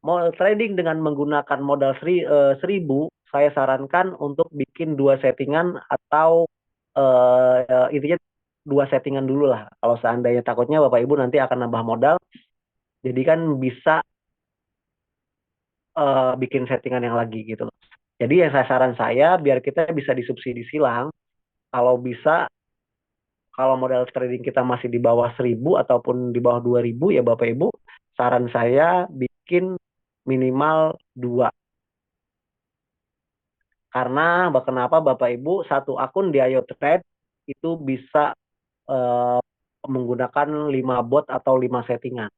mau trading dengan menggunakan modal 1000, saya sarankan untuk bikin dua settingan atau intinya dua settingan dulu lah. Kalau seandainya takutnya Bapak Ibu nanti akan nambah modal, jadi kan bisa bikin settingan yang lagi gitu loh. Jadi ya saran saya biar kita bisa disubsidi silang, kalau bisa kalau modal trading kita masih di bawah 1000 ataupun di bawah 2000 ya Bapak Ibu, saran saya bikin minimal dua. Karena kenapa Bapak Ibu satu akun di Ayo Trade itu bisa eh, menggunakan 5 bot atau 5 settingan.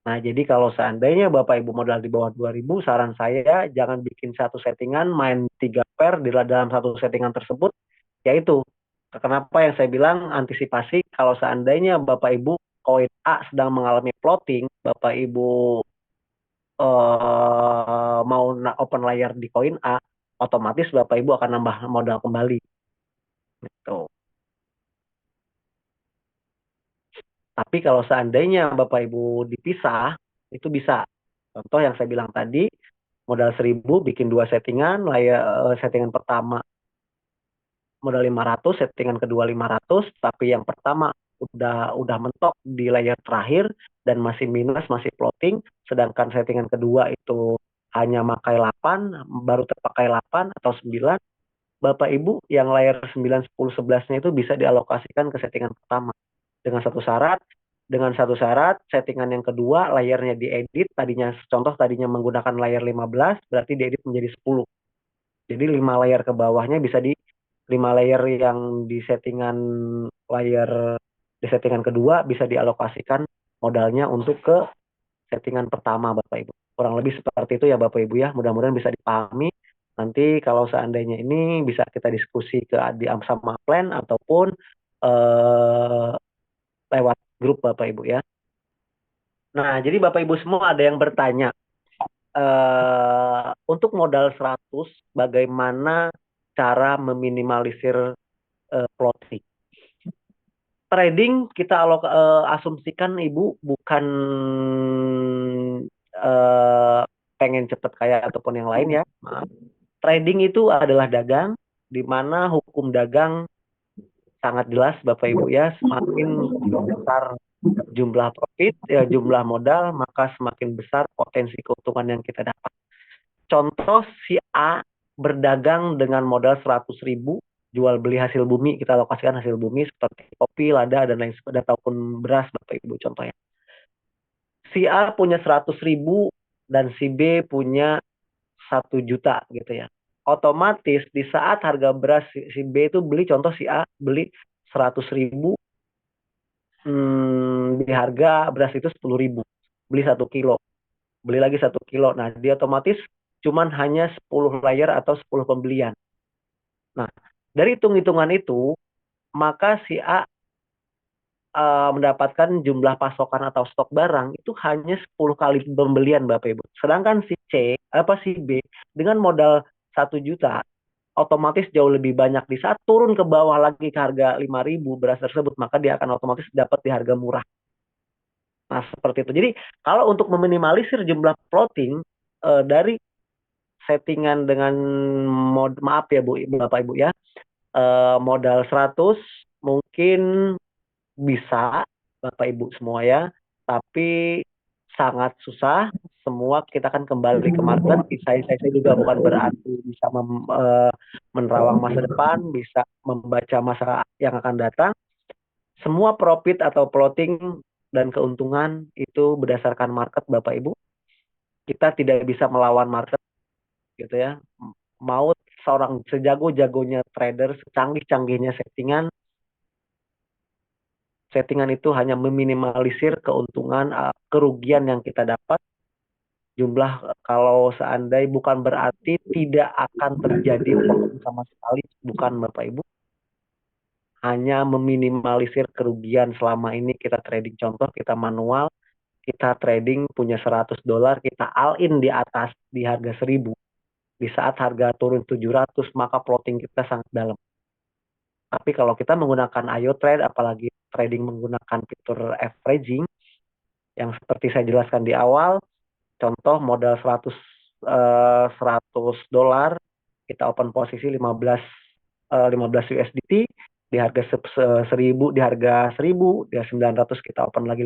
Nah, jadi kalau seandainya Bapak Ibu modal di bawah 2000, saran saya jangan bikin satu settingan, main 3 pair di dalam satu settingan tersebut, yaitu kenapa yang saya bilang antisipasi kalau seandainya Bapak Ibu koin A sedang mengalami plotting, Bapak Ibu mau open layer di koin A, otomatis Bapak Ibu akan nambah modal kembali. Gitu. Tapi kalau seandainya Bapak Ibu dipisah, itu bisa. Contoh yang saya bilang tadi, modal 1000 bikin dua settingan, settingan pertama modal 500, settingan kedua 500, tapi yang pertama udah mentok di layer terakhir dan masih minus, masih floating, sedangkan settingan kedua itu hanya makai 8, baru terpakai 8 atau 9, Bapak Ibu yang layer 9, 10, 11-nya itu bisa dialokasikan ke settingan pertama. Dengan satu syarat, settingan yang kedua layernya diedit, tadinya menggunakan layer 15, berarti diedit menjadi 10. Jadi 5 layer ke bawahnya bisa 5 layer yang di settingan kedua bisa dialokasikan modalnya untuk ke settingan pertama Bapak Ibu. Kurang lebih seperti itu ya Bapak Ibu ya. Mudah-mudahan bisa dipahami. Nanti kalau seandainya ini bisa kita diskusi di sama plan ataupun eh, lewat grup Bapak Ibu ya. Nah, jadi Bapak Ibu semua ada yang bertanya, untuk modal 100 bagaimana cara meminimalisir floating? Trading kita asumsikan Ibu bukan eh, pengen cepet kaya ataupun yang lain ya. Maaf. Trading itu adalah dagang, di mana hukum dagang sangat jelas Bapak Ibu ya, semakin besar jumlah profit, ya jumlah modal, maka semakin besar potensi keuntungan yang kita dapat. Contoh si A berdagang dengan modal 100.000, jual beli hasil bumi, kita alokasikan hasil bumi seperti kopi, lada, dan lain sebagainya, ataupun beras Bapak Ibu contohnya. Si A punya 100.000 dan si B punya 1 juta gitu ya. Otomatis di saat harga beras si B itu beli, contoh si A beli 100.000, di harga beras itu 10.000, beli 1 kilo, beli lagi 1 kilo. Nah, dia otomatis cuman hanya 10 layer atau 10 pembelian. Nah, dari hitung-hitungan itu, maka si A mendapatkan jumlah pasokan atau stok barang itu hanya 10 kali pembelian Bapak Ibu. Sedangkan si B dengan modal 1 juta otomatis jauh lebih banyak. Di saat turun ke bawah lagi ke harga 5.000 beras tersebut, maka dia akan otomatis dapat di harga murah. Nah, seperti itu. Jadi, kalau untuk meminimalisir jumlah floating dari settingan dengan maaf ya Bu, Bapak Ibu ya, modal 100 mungkin bisa Bapak Ibu semua ya, tapi sangat susah. Semua kita akan kembali ke market. Saya juga bukan berarti bisa menerawang masa depan, bisa membaca masa yang akan datang. Semua profit atau plotting dan keuntungan itu berdasarkan market Bapak Ibu. Kita tidak bisa melawan market gitu ya. Mau seorang sejago-jagonya trader, secanggih-canggihnya settingan itu hanya meminimalisir keuntungan, kerugian yang kita dapat. Jumlah kalau seandainya bukan berarti tidak akan terjadi floating sama sekali, bukan Bapak Ibu. Hanya meminimalisir kerugian selama ini kita trading. Contoh kita manual, kita trading punya $100, kita all in di atas di harga 1000. Di saat harga turun 700, maka plotting kita sangat dalam. Tapi kalau kita menggunakan Ayo Trade, apalagi trading menggunakan fitur averaging yang seperti saya jelaskan di awal. Contoh modal 100 dolar, kita open posisi 15 USDT di harga 1000, di harga 1000, di 900 kita open lagi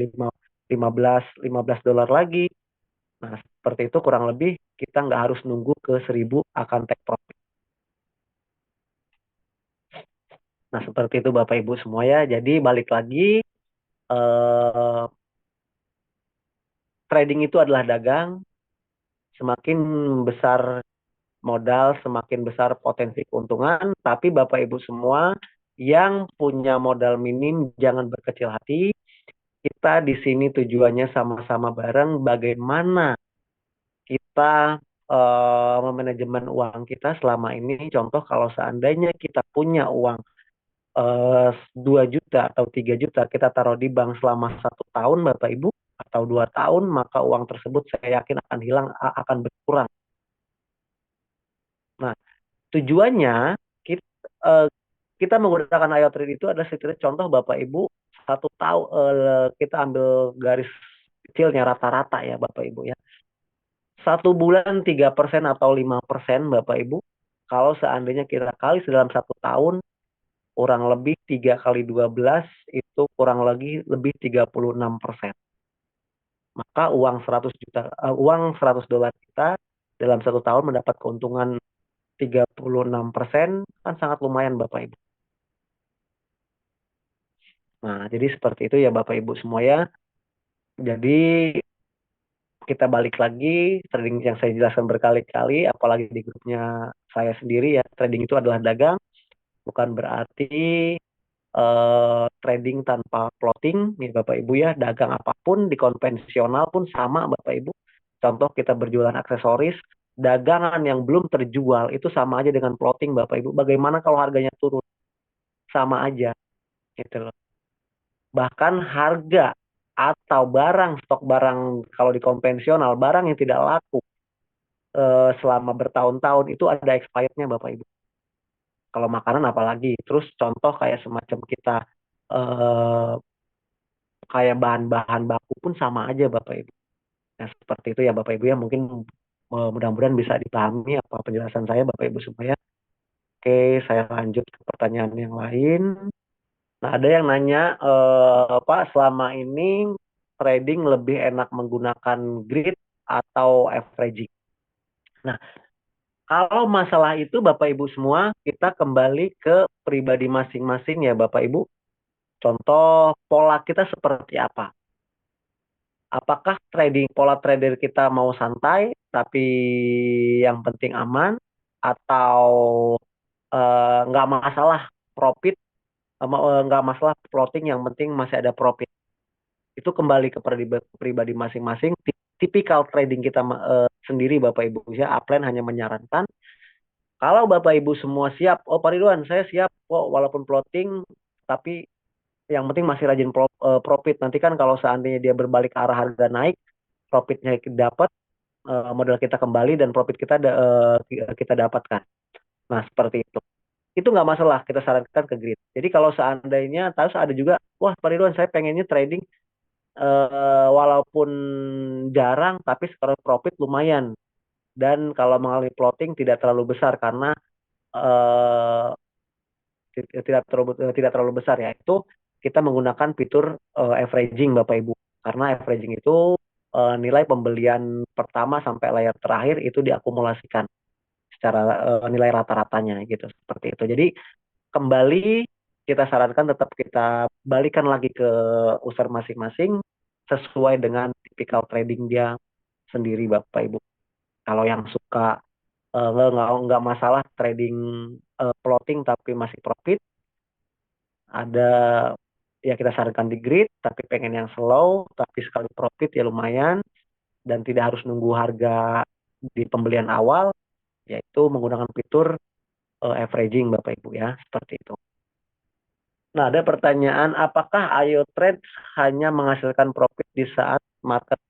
15 dolar lagi. Nah, seperti itu kurang lebih kita nggak harus nunggu ke 1000 akan take profit. Nah, seperti itu Bapak Ibu semua ya. Jadi balik lagi, eh, trading itu adalah dagang. Semakin besar modal, semakin besar potensi keuntungan. Tapi Bapak Ibu semua yang punya modal minim, jangan berkecil hati. Kita di sini tujuannya sama-sama bareng bagaimana kita memanajemen uang kita selama ini. Contoh kalau seandainya kita punya uang 2 juta atau 3 juta, kita taruh di bank selama 1 tahun Bapak Ibu, atau 2 tahun, maka uang tersebut saya yakin akan hilang, akan berkurang. Nah, tujuannya kita, kita menggunakan IO Trade itu adalah setidaknya contoh Bapak Ibu, 1 tahun kita ambil garis kecilnya rata-rata ya Bapak Ibu ya. 1 bulan 3% atau 5% Bapak Ibu. Kalau seandainya kita kali dalam 1 tahun, kurang lebih 3 kali 12 itu kurang lebih 36%. Maka uang 100 dolar kita dalam 1 tahun mendapat keuntungan 36%, kan sangat lumayan Bapak Ibu. Nah, jadi seperti itu ya Bapak Ibu semua ya. Jadi kita balik lagi, trading yang saya jelaskan berkali-kali, apalagi di grupnya saya sendiri ya, trading itu adalah dagang, bukan berarti trading tanpa plotting, nih Bapak Ibu ya, dagang apapun di konvensional pun sama Bapak Ibu. Contoh kita berjualan aksesoris, dagangan yang belum terjual itu sama aja dengan plotting Bapak Ibu. Bagaimana kalau harganya turun? Sama aja, gitu loh. Bahkan harga atau stok barang kalau di konvensional, barang yang tidak laku selama bertahun-tahun itu ada expirednya Bapak Ibu. Kalau makanan apalagi. Terus contoh kayak semacam kita eh, kayak bahan-bahan baku pun sama aja Bapak Ibu. Nah, seperti itu ya Bapak Ibu ya. Mungkin mudah-mudahan bisa dipahami apa penjelasan saya Bapak Ibu semua ya. Oke, saya lanjut ke pertanyaan yang lain. Nah, ada yang nanya, Pak, selama ini trading lebih enak menggunakan grid atau averaging? Nah, kalau masalah itu Bapak Ibu semua, kita kembali ke pribadi masing-masing ya Bapak Ibu. Contoh pola kita seperti apa? Apakah pola trader kita mau santai tapi yang penting aman, atau nggak masalah profit, nggak masalah plotting yang penting masih ada profit? Itu kembali ke pribadi masing-masing. Tipikal trading kita sendiri Bapak Ibu ya. Upline hanya menyarankan kalau Bapak Ibu semua siap, oh Pak Ridwan saya siap kok walaupun plotting, tapi yang penting masih rajin profit. Nanti kan kalau seandainya dia berbalik arah harga naik, profitnya dapat, modal kita kembali dan profit kita dapatkan. Nah, seperti itu. Itu nggak masalah, kita sarankan ke grid. Jadi kalau seandainya, terus ada juga, wah Pak Ridwan saya pengennya trading walaupun jarang, tapi sekarang profit lumayan. Dan kalau mengalami plotting tidak terlalu besar karena eh, tidak terlalu besar ya. Itu kita menggunakan fitur averaging Bapak Ibu. Karena averaging itu nilai pembelian pertama sampai layar terakhir itu diakumulasikan secara nilai rata-ratanya gitu, seperti itu. Jadi kembali kita sarankan tetap kita balikan lagi ke user masing-masing sesuai dengan tipikal trading dia sendiri Bapak Ibu. Kalau yang suka nggak masalah trading plotting tapi masih profit, ada ya kita sarankan di grid, tapi pengen yang slow tapi sekali profit ya lumayan dan tidak harus nunggu harga di pembelian awal, yaitu menggunakan fitur averaging Bapak Ibu ya, seperti itu. Nah, ada pertanyaan, apakah IO Trade hanya menghasilkan profit di saat market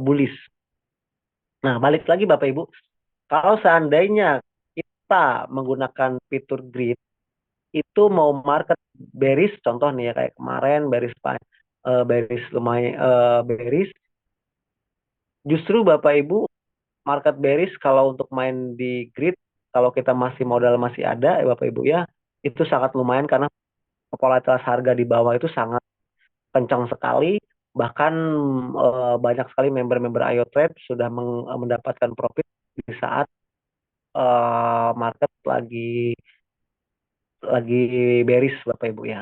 bullish? Nah, balik lagi Bapak Ibu, kalau seandainya kita menggunakan fitur grid, itu mau market bearish, contoh nih ya kayak kemarin bearish lumayan, bearish, justru Bapak Ibu market bearish kalau untuk main di grid, kalau kita masih modal masih ada ya Bapak Ibu ya, itu sangat lumayan karena volatilitas harga di bawah itu sangat kencang sekali. Bahkan banyak sekali member-member Ayo Trade sudah mendapatkan profit di saat market lagi bearish Bapak Ibu ya.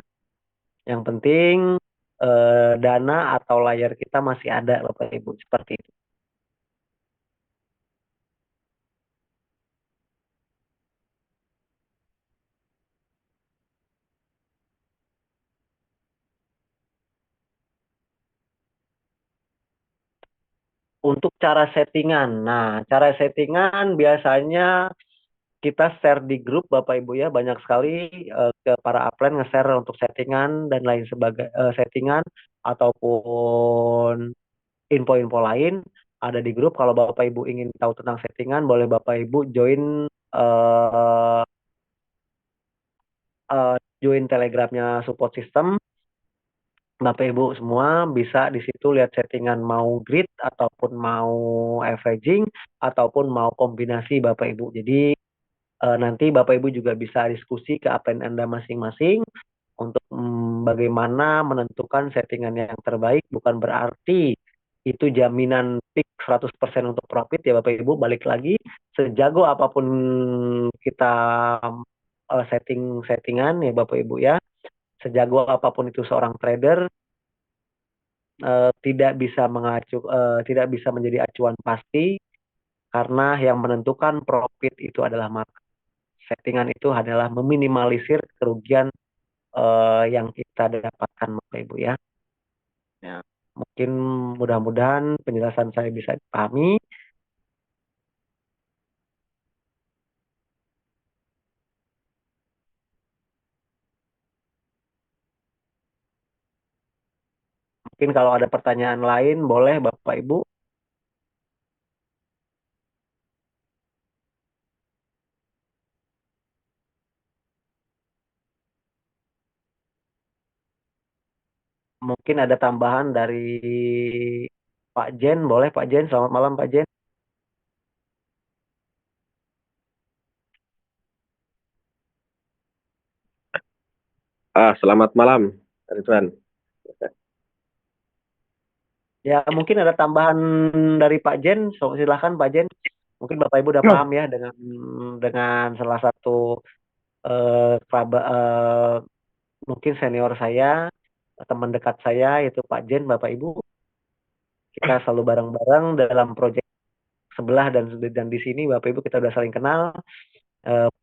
Yang penting dana atau layar kita masih ada Bapak Ibu, seperti itu. Untuk cara settingan, nah cara settingan biasanya kita share di grup Bapak Ibu ya, banyak sekali ke para upline nge-share untuk settingan dan lain sebagai settingan ataupun info-info lain ada di grup. Kalau Bapak Ibu ingin tahu tentang settingan, boleh Bapak Ibu uh, join Telegramnya support system. Bapak Ibu semua bisa di situ lihat settingan mau grid ataupun mau averaging ataupun mau kombinasi Bapak Ibu. Jadi nanti Bapak Ibu juga bisa diskusi ke upline Anda masing-masing untuk bagaimana menentukan settingan yang terbaik. Bukan berarti itu jaminan peak 100% untuk profit ya Bapak Ibu. Balik lagi, sejago apapun kita settingan ya Bapak Ibu ya, sejago apapun itu seorang trader tidak bisa menjadi acuan pasti, karena yang menentukan profit itu adalah market. Settingan itu adalah meminimalisir kerugian yang kita dapatkan Bapak Ibu ya. Ya, mungkin mudah-mudahan penjelasan saya bisa dipahami. Mungkin kalau ada pertanyaan lain boleh Bapak Ibu. Mungkin ada tambahan dari Pak Jen, boleh Pak Jen. Selamat malam Pak Jen. Selamat malam, Ridwan. Ya, mungkin ada tambahan dari Pak Jen. Silahkan Pak Jen. Mungkin Bapak Ibu udah paham ya dengan salah satu mungkin senior saya, teman dekat saya yaitu Pak Jen, Bapak Ibu. Kita selalu bareng-bareng dalam proyek sebelah dan di sini Bapak Ibu kita udah saling kenal.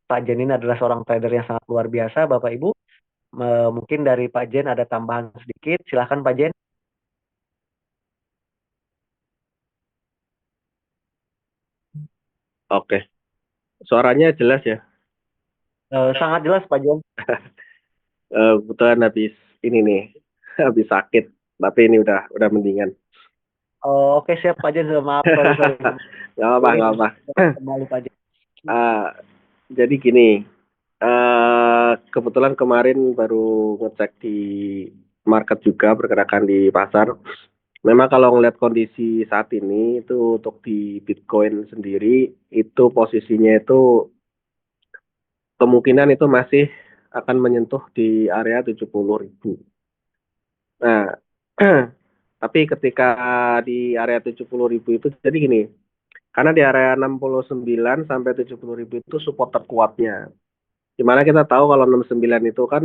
Pak Jen ini adalah seorang trader yang sangat luar biasa Bapak Ibu. Mungkin dari Pak Jen ada tambahan sedikit. Silahkan Pak Jen. Oke, suaranya jelas ya. Sangat jelas Pak Jen. Kebetulan habis ini nih, habis sakit, tapi ini udah mendingan. Oh, oke siap Pak Jen. Maaf, sorry sorry. Nggak apa, Ini nggak apa. kembali Pak Jen. Eh, jadi gini, kebetulan kemarin baru ngecek di market juga pergerakan di pasar. Memang kalau ngelihat kondisi saat ini itu untuk di Bitcoin sendiri itu posisinya itu kemungkinan itu masih akan menyentuh di area 70.000. Nah, tapi ketika di area 70.000 itu jadi gini, karena di area 69 sampai 70.000 itu support terkuatnya. Dimana kita tahu kalau 69 itu kan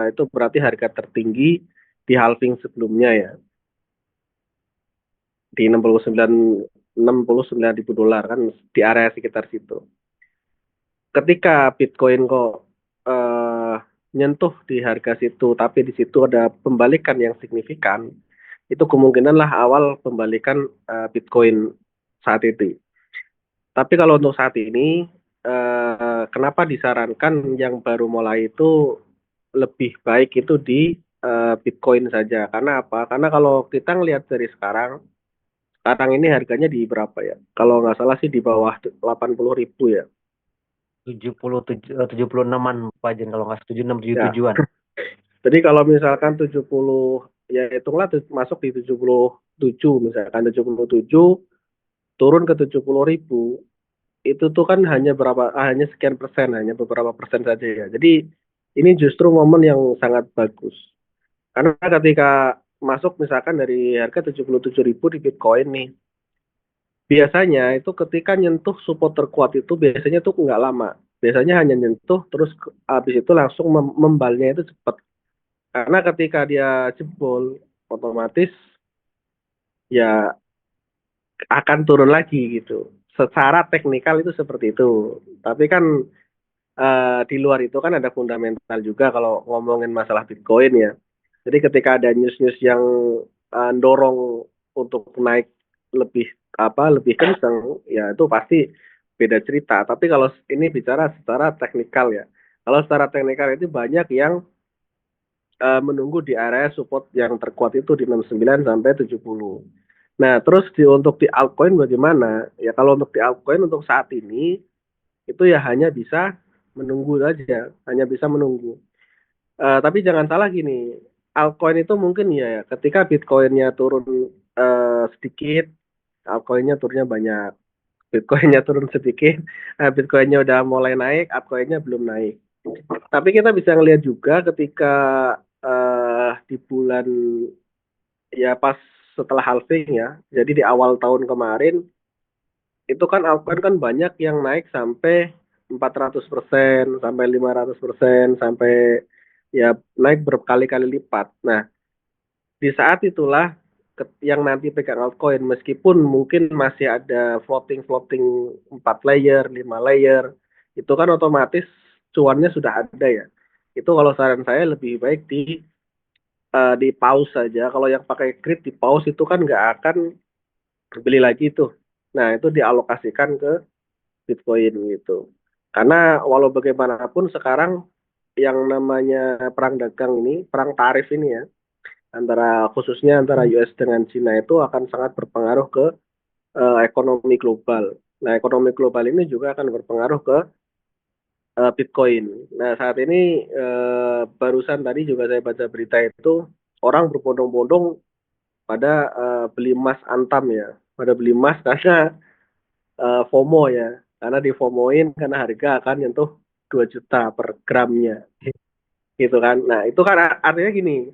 itu berarti harga tertinggi di halving sebelumnya ya, di 69.000 kan di area sekitar situ. Ketika Bitcoin kok eh, nyentuh di harga situ, tapi di situ ada pembalikan yang signifikan, itu kemungkinan lah awal pembalikan Bitcoin saat itu. Tapi kalau untuk saat ini, kenapa disarankan yang baru mulai itu lebih baik itu di Bitcoin saja? Karena apa? Karena kalau kita ngelihat dari sekarang ini harganya di berapa ya? Kalau nggak salah sih di bawah 80.000 ya. 76-an Pak Jen, kalau nggak 76 Ya, 77-an. jadi kalau misalkan 70, ya hitunglah masuk di 77, misalkan 77 turun ke 70.000, itu tuh kan hanya sekian persen, hanya beberapa persen saja ya. Jadi ini justru momen yang sangat bagus. Karena ketika masuk misalkan dari harga 77.000 di Bitcoin nih, biasanya itu ketika nyentuh support terkuat itu biasanya tuh nggak lama. Biasanya hanya nyentuh terus habis itu langsung membalnya itu cepat. Karena ketika dia jebol, otomatis ya akan turun lagi gitu. Secara teknikal itu seperti itu. Tapi kan di luar itu kan ada fundamental juga kalau ngomongin masalah Bitcoin ya. Jadi ketika ada news-news yang dorong untuk naik lebih lebih kenceng, ya itu pasti beda cerita. Tapi kalau ini bicara secara teknikal ya. Kalau secara teknikal itu banyak yang menunggu di area support yang terkuat itu di 69 sampai 70. Nah, terus untuk di altcoin bagaimana? Ya kalau untuk di altcoin untuk saat ini itu ya hanya bisa menunggu saja, hanya bisa menunggu. Tapi jangan salah gini, altcoin itu mungkin ya ketika Bitcoinnya turun sedikit, altcoinnya turunnya banyak. Bitcoinnya turun sedikit, Bitcoinnya udah mulai naik, altcoinnya belum naik. Tapi kita bisa ngelihat juga ketika di bulan ya pas setelah halving ya, jadi di awal tahun kemarin itu kan altcoin kan banyak yang naik sampai 400%, sampai 500%, sampai ya naik berkali-kali lipat. Nah, di saat itulah yang nanti pegang altcoin meskipun mungkin masih ada floating-floating 4 layer, 5 layer, itu kan otomatis cuannya sudah ada ya. Itu kalau saran saya lebih baik di pause saja. Kalau yang pakai grid di pause itu kan nggak akan beli lagi tuh. Nah, itu dialokasikan ke Bitcoin gitu. Karena walau bagaimanapun sekarang yang namanya perang dagang ini, perang tarif ini ya, khususnya antara US dengan Cina itu akan sangat berpengaruh ke ekonomi global. Nah, ekonomi global ini juga akan berpengaruh ke Bitcoin. Nah, saat ini barusan tadi juga saya baca berita itu orang berbondong-bondong pada beli emas Antam ya, pada beli emas karena FOMO ya, karena di FOMOin karena harga akan nyentuh 2 juta per gramnya, gitu kan. Nah, itu kan artinya gini,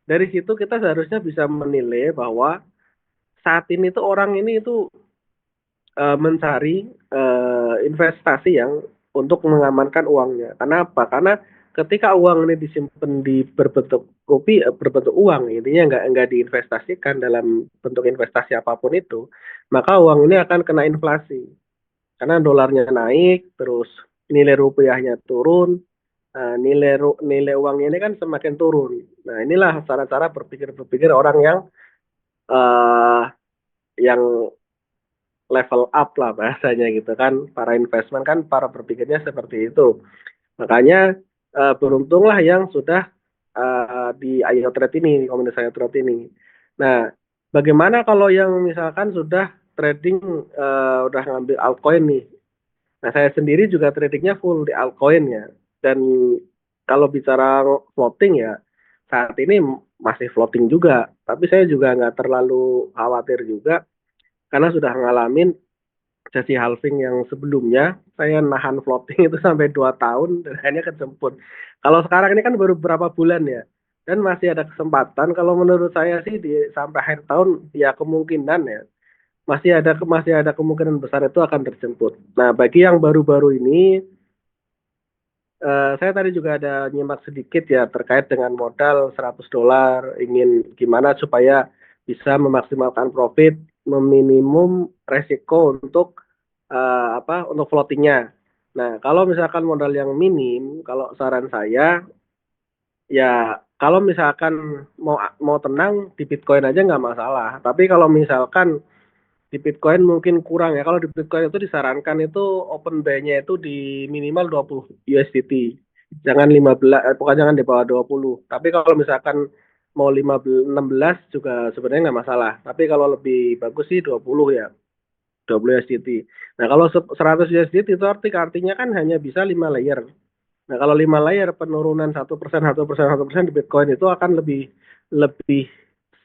dari situ kita seharusnya bisa menilai bahwa saat ini tuh orang ini itu mencari investasi yang untuk mengamankan uangnya. Karena apa? Karena ketika uang ini disimpan di berbentuk rupiah, berbentuk uang, intinya nggak diinvestasikan dalam bentuk investasi apapun itu, maka uang ini akan kena inflasi. Karena dolarnya naik, terus nilai rupiahnya turun, nilai uangnya ini kan semakin turun. Nah, inilah cara-cara berpikir orang eh, yang level up lah bahasanya gitu kan. Para investment kan para berpikirnya seperti itu. Makanya beruntunglah yang sudah di IO Trade ini, di komunitas IO Trade ini. Nah, bagaimana kalau yang misalkan sudah trading, udah ngambil altcoin nih. Nah, saya sendiri juga tradingnya full di altcoin ya. Dan kalau bicara floating ya, saat ini masih floating juga. Tapi saya juga nggak terlalu khawatir juga karena sudah ngalamin sesi halving yang sebelumnya saya nahan floating itu sampai 2 tahun dan akhirnya kejemput. Kalau sekarang ini kan baru beberapa bulan ya, dan masih ada kesempatan. Kalau menurut saya sih sampai akhir tahun ya kemungkinan ya masih ada kemungkinan besar itu akan terjemput. Nah, bagi yang baru-baru ini, saya tadi juga ada nyimak sedikit ya terkait dengan modal $100, ingin gimana supaya bisa memaksimalkan profit, meminimum resiko untuk untuk floatingnya. Nah, kalau misalkan modal yang minim, kalau saran saya ya kalau misalkan mau mau tenang di Bitcoin aja nggak masalah. Tapi kalau misalkan di Bitcoin mungkin kurang ya. Kalau di Bitcoin itu disarankan itu open buy-nya itu di minimal 20 USDT. Jangan 15, pokoknya jangan di bawah 20. Tapi kalau misalkan mau 15, 16 juga sebenarnya nggak masalah. Tapi kalau lebih bagus sih 20 ya. USDT. Nah, kalau 100 USDT itu artinya kan hanya bisa 5 layer. Nah, kalau 5 layer penurunan 1%, 1%, 1% di Bitcoin itu akan lebih lebih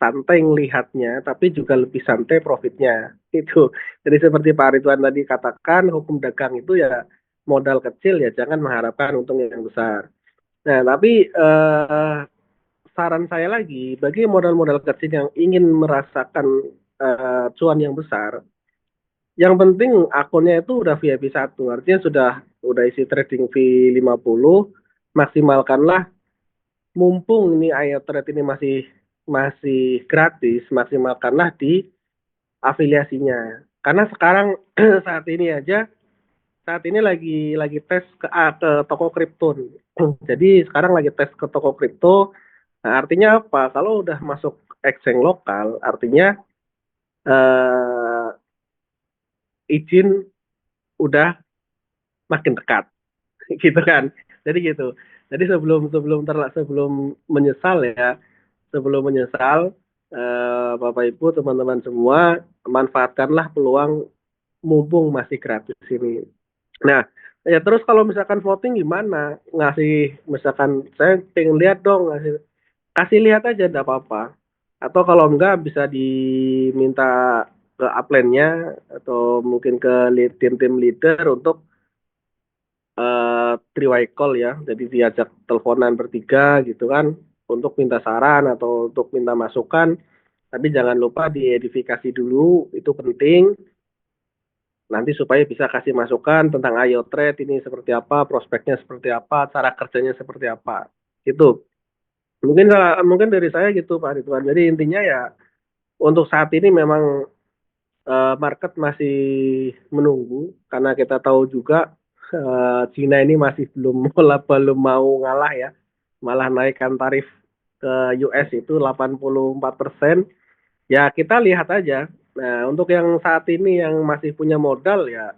santai ngelihatnya, tapi juga lebih santai profitnya. Itu. Jadi seperti Pak Ridwan tadi katakan, hukum dagang itu ya modal kecil ya jangan mengharapkan untung yang besar. Nah, tapi saran saya lagi, bagi modal-modal kecil yang ingin merasakan cuan yang besar, yang penting akunnya itu udah VIP 1, artinya sudah isi trading fee 50, maksimalkanlah mumpung ini ayo trade ini masih masih gratis, maksimalkanlah di afiliasinya. Karena sekarang saat ini aja saat ini lagi tes ke toko kripto nih. Jadi sekarang lagi tes ke toko kripto. Nah, artinya apa? Kalau udah masuk exchange lokal, artinya eh, izin udah makin dekat, gitu kan? Jadi gitu. Jadi sebelum menyesal ya, sebelum menyesal, Bapak Ibu teman-teman semua manfaatkanlah peluang mumpung masih gratis ini. Nah, ya terus kalau misalkan voting gimana? Ngasih misalkan saya pengen lihat dong, kasih lihat aja enggak apa-apa. Atau kalau enggak bisa diminta ke upline-nya atau mungkin ke tim-tim leader untuk three way call ya. Jadi diajak teleponan bertiga gitu kan untuk minta saran atau untuk minta masukan. Tapi jangan lupa diedifikasi dulu, itu penting. Nanti supaya bisa kasih masukan tentang ayo trade ini seperti apa, prospeknya seperti apa, cara kerjanya seperti apa. Itu mungkin dari saya gitu Pak Ridwan. Jadi intinya ya untuk saat ini memang market masih menunggu karena kita tahu juga Cina ini masih belum mau ngalah ya, malah naikkan tarif ke US itu 84%. Ya kita lihat aja. Nah, untuk yang saat ini yang masih punya modal ya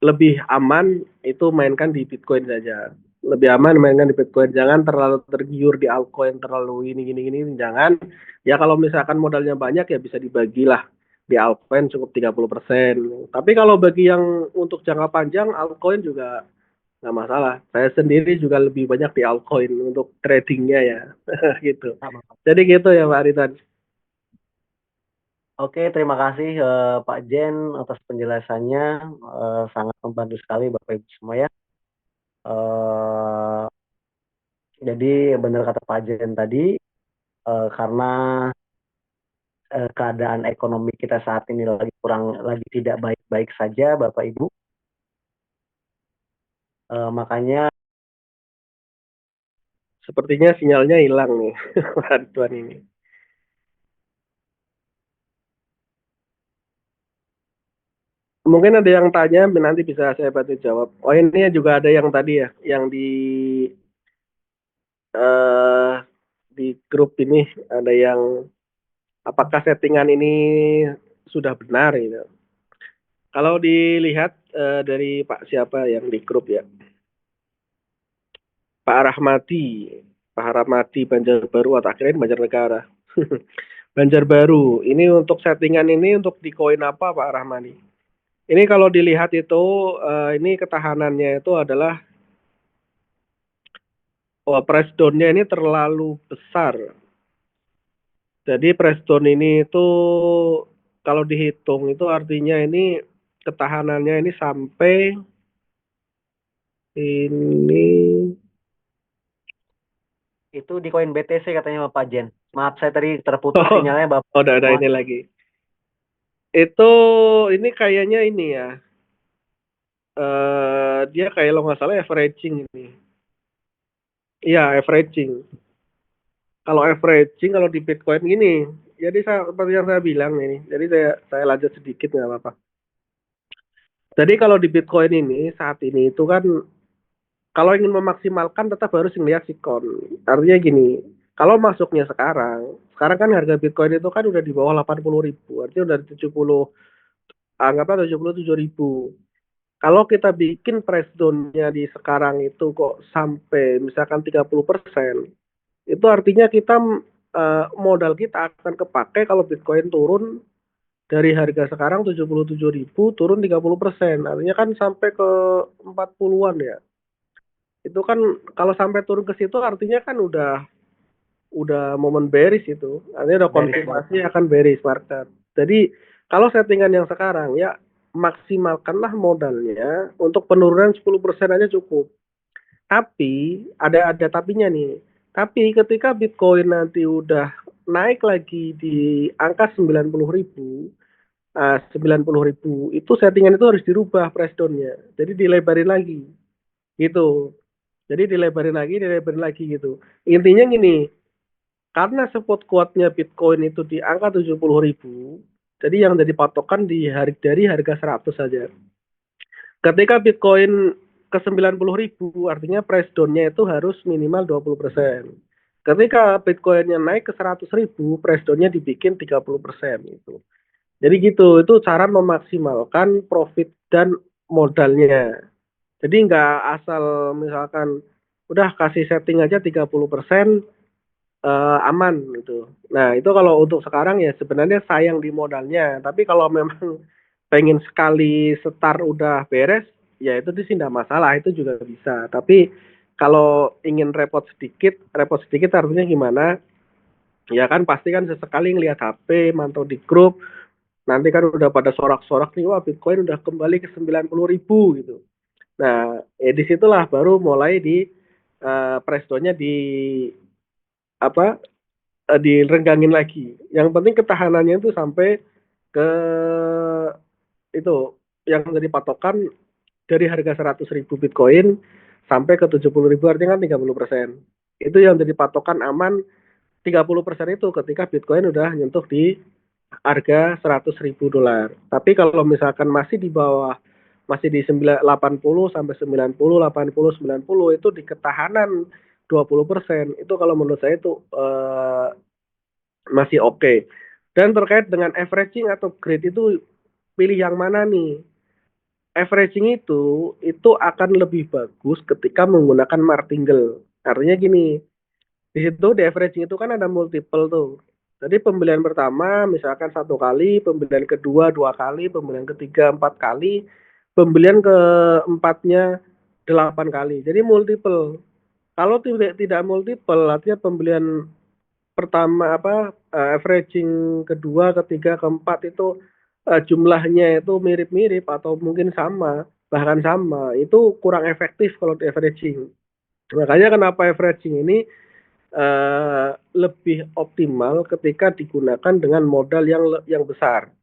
lebih aman itu mainkan di Bitcoin saja. Lebih aman mainkan di Bitcoin. Jangan terlalu tergiur di altcoin terlalu ini jangan. Ya kalau misalkan modalnya banyak ya bisa dibagilah di altcoin cukup 30%. Tapi kalau bagi yang untuk jangka panjang altcoin juga nggak masalah. Saya sendiri juga lebih banyak di altcoin untuk tradingnya ya gitu. Sama. Jadi gitu ya Pak Aritan. Oke, terima kasih Pak Jen atas penjelasannya. Sangat membantu sekali Bapak Ibu semua ya. Eh, jadi benar kata Pak Jen tadi, karena keadaan ekonomi kita saat ini lagi tidak baik-baik saja Bapak Ibu. Makanya Sepertinya sinyalnya hilang nih Pak Ridwan ini. Mungkin ada yang tanya, nanti bisa saya bantu jawab. Oh ini juga ada yang tadi ya, yang eh, di grup ini ada yang apakah settingan ini sudah benar gitu. Kalau dilihat dari Pak siapa yang di grup ya, Pak Rahmadi, Pak Rahmadi Banjarbaru atau akhirnya Banjarnegara. Banjarbaru. Ini untuk settingan ini untuk di koin apa Pak Rahmadi? Ini kalau dilihat itu ini ketahanannya itu adalah price down-nya ini terlalu besar. Jadi price down ini itu kalau dihitung itu artinya ini ketahanannya ini sampai ini itu di koin BTC katanya Bapak Jen. Maaf saya tadi terputus sinyalnya Bapak udah ada semua. ini lagi. Itu ini kayaknya ini ya. Dia kayak lo nggak salah averaging ini. Iya, averaging. Kalau averaging kalau di Bitcoin gini, jadi seperti yang saya bilang ini. Jadi saya lanjut sedikit nggak apa-apa. Jadi kalau di Bitcoin ini saat ini itu kan kalau ingin memaksimalkan tetap harus melihat sikon. Artinya gini, kalau masuknya sekarang kan harga Bitcoin itu kan udah di bawah 80.000, artinya udah 70, anggaplah 77.000. Kalau kita bikin price down-nya di sekarang itu kok sampai misalkan 30%, itu artinya kita modal kita akan kepakai kalau Bitcoin turun dari harga sekarang 77.000 turun 30%. Artinya kan sampai ke 40-an ya. Itu kan kalau sampai turun ke situ artinya kan udah momen bearish itu. Artinya udah Bearish konfirmasi akan bearish market. Jadi kalau settingan yang sekarang ya maksimalkanlah modalnya untuk penurunan 10% aja cukup. Tapi ada tapinya nih. Tapi ketika Bitcoin nanti udah naik lagi di angka 90.000, 90.000 itu settingan itu harus dirubah price down-nya. Jadi dilebarin lagi gitu. Jadi dilebarin lagi gitu. Intinya gini, karena support kuatnya Bitcoin itu di angka 70.000, jadi yang jadi patokan dari harga 100 saja. Ketika Bitcoin ke 90.000, artinya price down-nya itu harus minimal 20%. Ketika Bitcoin-nya naik ke 100.000, price down-nya dibikin 30% gitu. Jadi gitu, itu cara memaksimalkan profit dan modalnya. Jadi nggak asal misalkan udah kasih setting aja 30% aman gitu. Nah, itu kalau untuk sekarang ya sebenarnya sayang di modalnya. Tapi kalau memang pengen sekali start udah beres, ya itu sih tidak masalah, itu juga bisa. Tapi kalau ingin repot sedikit artinya gimana? Ya kan pasti kan sesekali ngelihat HP, mantau di grup, nanti kan udah pada sorak-sorak nih, wah Bitcoin udah kembali ke 90.000 gitu. Nah, disitulah baru mulai di price down-nya di apa direnggangin lagi. Yang penting ketahanannya itu sampai ke itu yang jadi patokan dari harga 100.000 Bitcoin sampai ke 70.000 artinya kan 30%. Itu yang jadi patokan aman 30% itu ketika Bitcoin udah nyentuh di harga 100.000 dolar. Tapi kalau misalkan masih di bawah, masih di 80 sampai 90, 80, 90 itu di ketahanan 20%. Itu kalau menurut saya itu masih oke. Dan terkait dengan averaging atau grade itu pilih yang mana nih? Averaging itu akan lebih bagus ketika menggunakan martingale. Artinya gini, di situ di averaging itu kan ada multiple tuh. Jadi pembelian pertama misalkan satu kali, pembelian kedua dua kali, pembelian ketiga empat kali, pembelian keempatnya 8 kali. Jadi multiple. Kalau tidak multiple, artinya pembelian pertama averaging kedua, ketiga, keempat itu jumlahnya itu mirip-mirip atau mungkin sama, bahkan sama, itu kurang efektif kalau di averaging. Makanya kenapa averaging ini lebih optimal ketika digunakan dengan modal yang besar.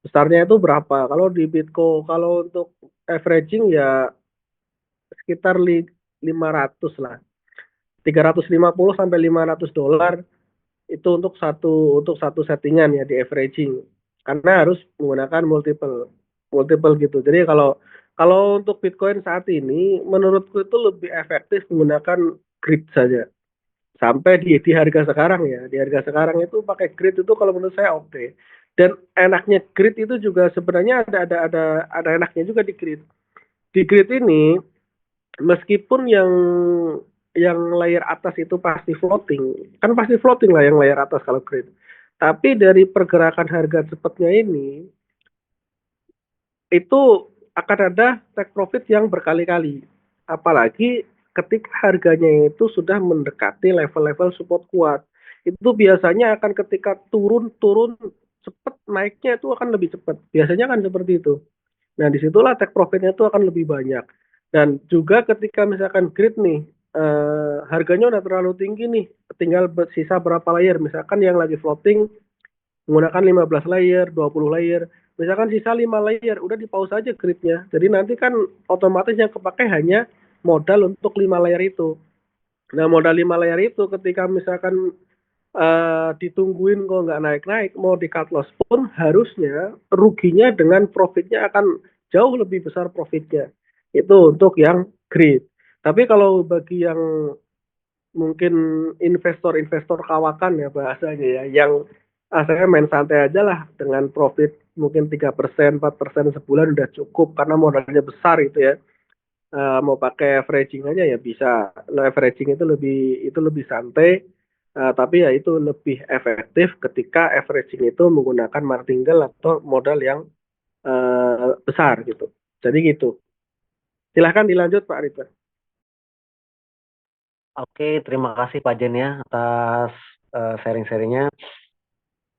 Besarnya itu berapa? Kalau di Bitco, kalau untuk averaging ya sekitar 500 lah. 350 sampai $500 itu untuk satu settingan ya di averaging. Karena harus menggunakan multiple multiple gitu. Jadi kalau kalau untuk Bitcoin saat ini menurutku itu lebih efektif menggunakan grid saja sampai di harga sekarang ya, di harga sekarang itu pakai grid itu kalau menurut saya oke. Dan enaknya grid itu juga sebenarnya ada enaknya juga di grid. Di grid ini meskipun yang layer atas itu pasti floating, kan pasti floating lah yang layer atas kalau grid. Tapi dari pergerakan harga cepatnya ini itu akan ada take profit yang berkali-kali. Apalagi ketika harganya itu sudah mendekati level-level support kuat. Itu biasanya akan ketika turun cepat, naiknya itu akan lebih cepat. Biasanya kan seperti itu. Nah, disitulah take profitnya itu akan lebih banyak. Dan juga ketika misalkan grid nih, harganya udah terlalu tinggi nih, tinggal sisa berapa layer. Misalkan yang lagi floating menggunakan 15 layer, 20 layer. Misalkan sisa 5 layer, udah di pause aja gridnya. Jadi nanti kan otomatis yang kepakai hanya modal untuk 5 layer itu. Nah, modal 5 layer itu ketika misalkan ditungguin kok nggak naik-naik, mau di cut loss pun harusnya ruginya dengan profitnya akan jauh lebih besar profitnya. Itu untuk yang grid. Tapi kalau bagi yang mungkin investor-investor kawakan ya bahasanya ya, yang saya main santai aja lah dengan profit mungkin 3%, 4% sebulan udah cukup karena modalnya besar itu ya. Mau pakai averaging aja ya bisa. Nah, averaging itu lebih santai. Tapi ya itu lebih efektif ketika averaging itu menggunakan martingale atau modal yang besar gitu. Jadi gitu. Silahkan dilanjut Pak Ridwan. Oke, terima kasih Pak Jen ya atas sharing-sharingnya.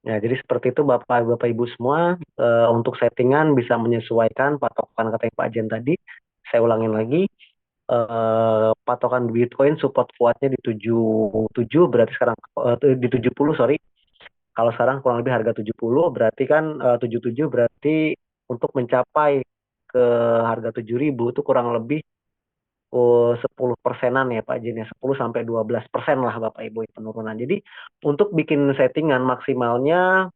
Ya, jadi seperti itu Bapak Ibu semua, untuk settingan bisa menyesuaikan patokan kata Pak Jen tadi. Saya ulangin lagi, patokan Bitcoin support kuatnya di 77, berarti sekarang di 70, sorry. Kalau sekarang kurang lebih harga 70, berarti kan 77, berarti untuk mencapai ke harga 7.000 itu kurang lebih 10%-an ya Pak Jen ya, 10 sampai 12% lah Bapak Ibu penurunan. Jadi untuk bikin settingan maksimalnya,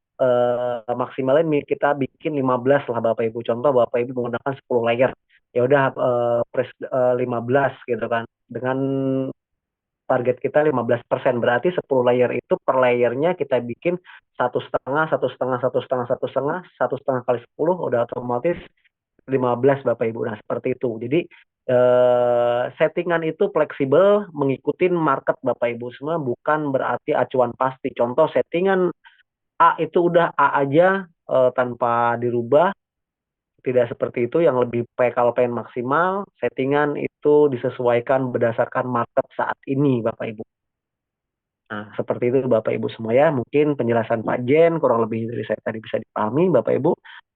maksimalnya kita bikin 15 lah Bapak Ibu. Contoh Bapak Ibu menggunakan 10 layer. Ya udah, press 15 gitu kan. Dengan target kita 15%, berarti 10 layer itu per layernya kita bikin satu setengah, satu setengah, satu setengah, satu setengah, satu setengah kali 10 udah otomatis 15 Bapak Ibu. Nah, seperti itu. Jadi settingan itu fleksibel mengikuti market Bapak Ibu semua, bukan berarti acuan pasti. Contoh settingan A itu udah A aja, tanpa dirubah. Tidak seperti itu, yang lebih kalau pengen maksimal, settingan itu disesuaikan berdasarkan market saat ini Bapak Ibu. Nah, seperti itu Bapak Ibu semua ya. Mungkin penjelasan Pak Jen kurang lebih dari saya tadi bisa dipahami Bapak Ibu.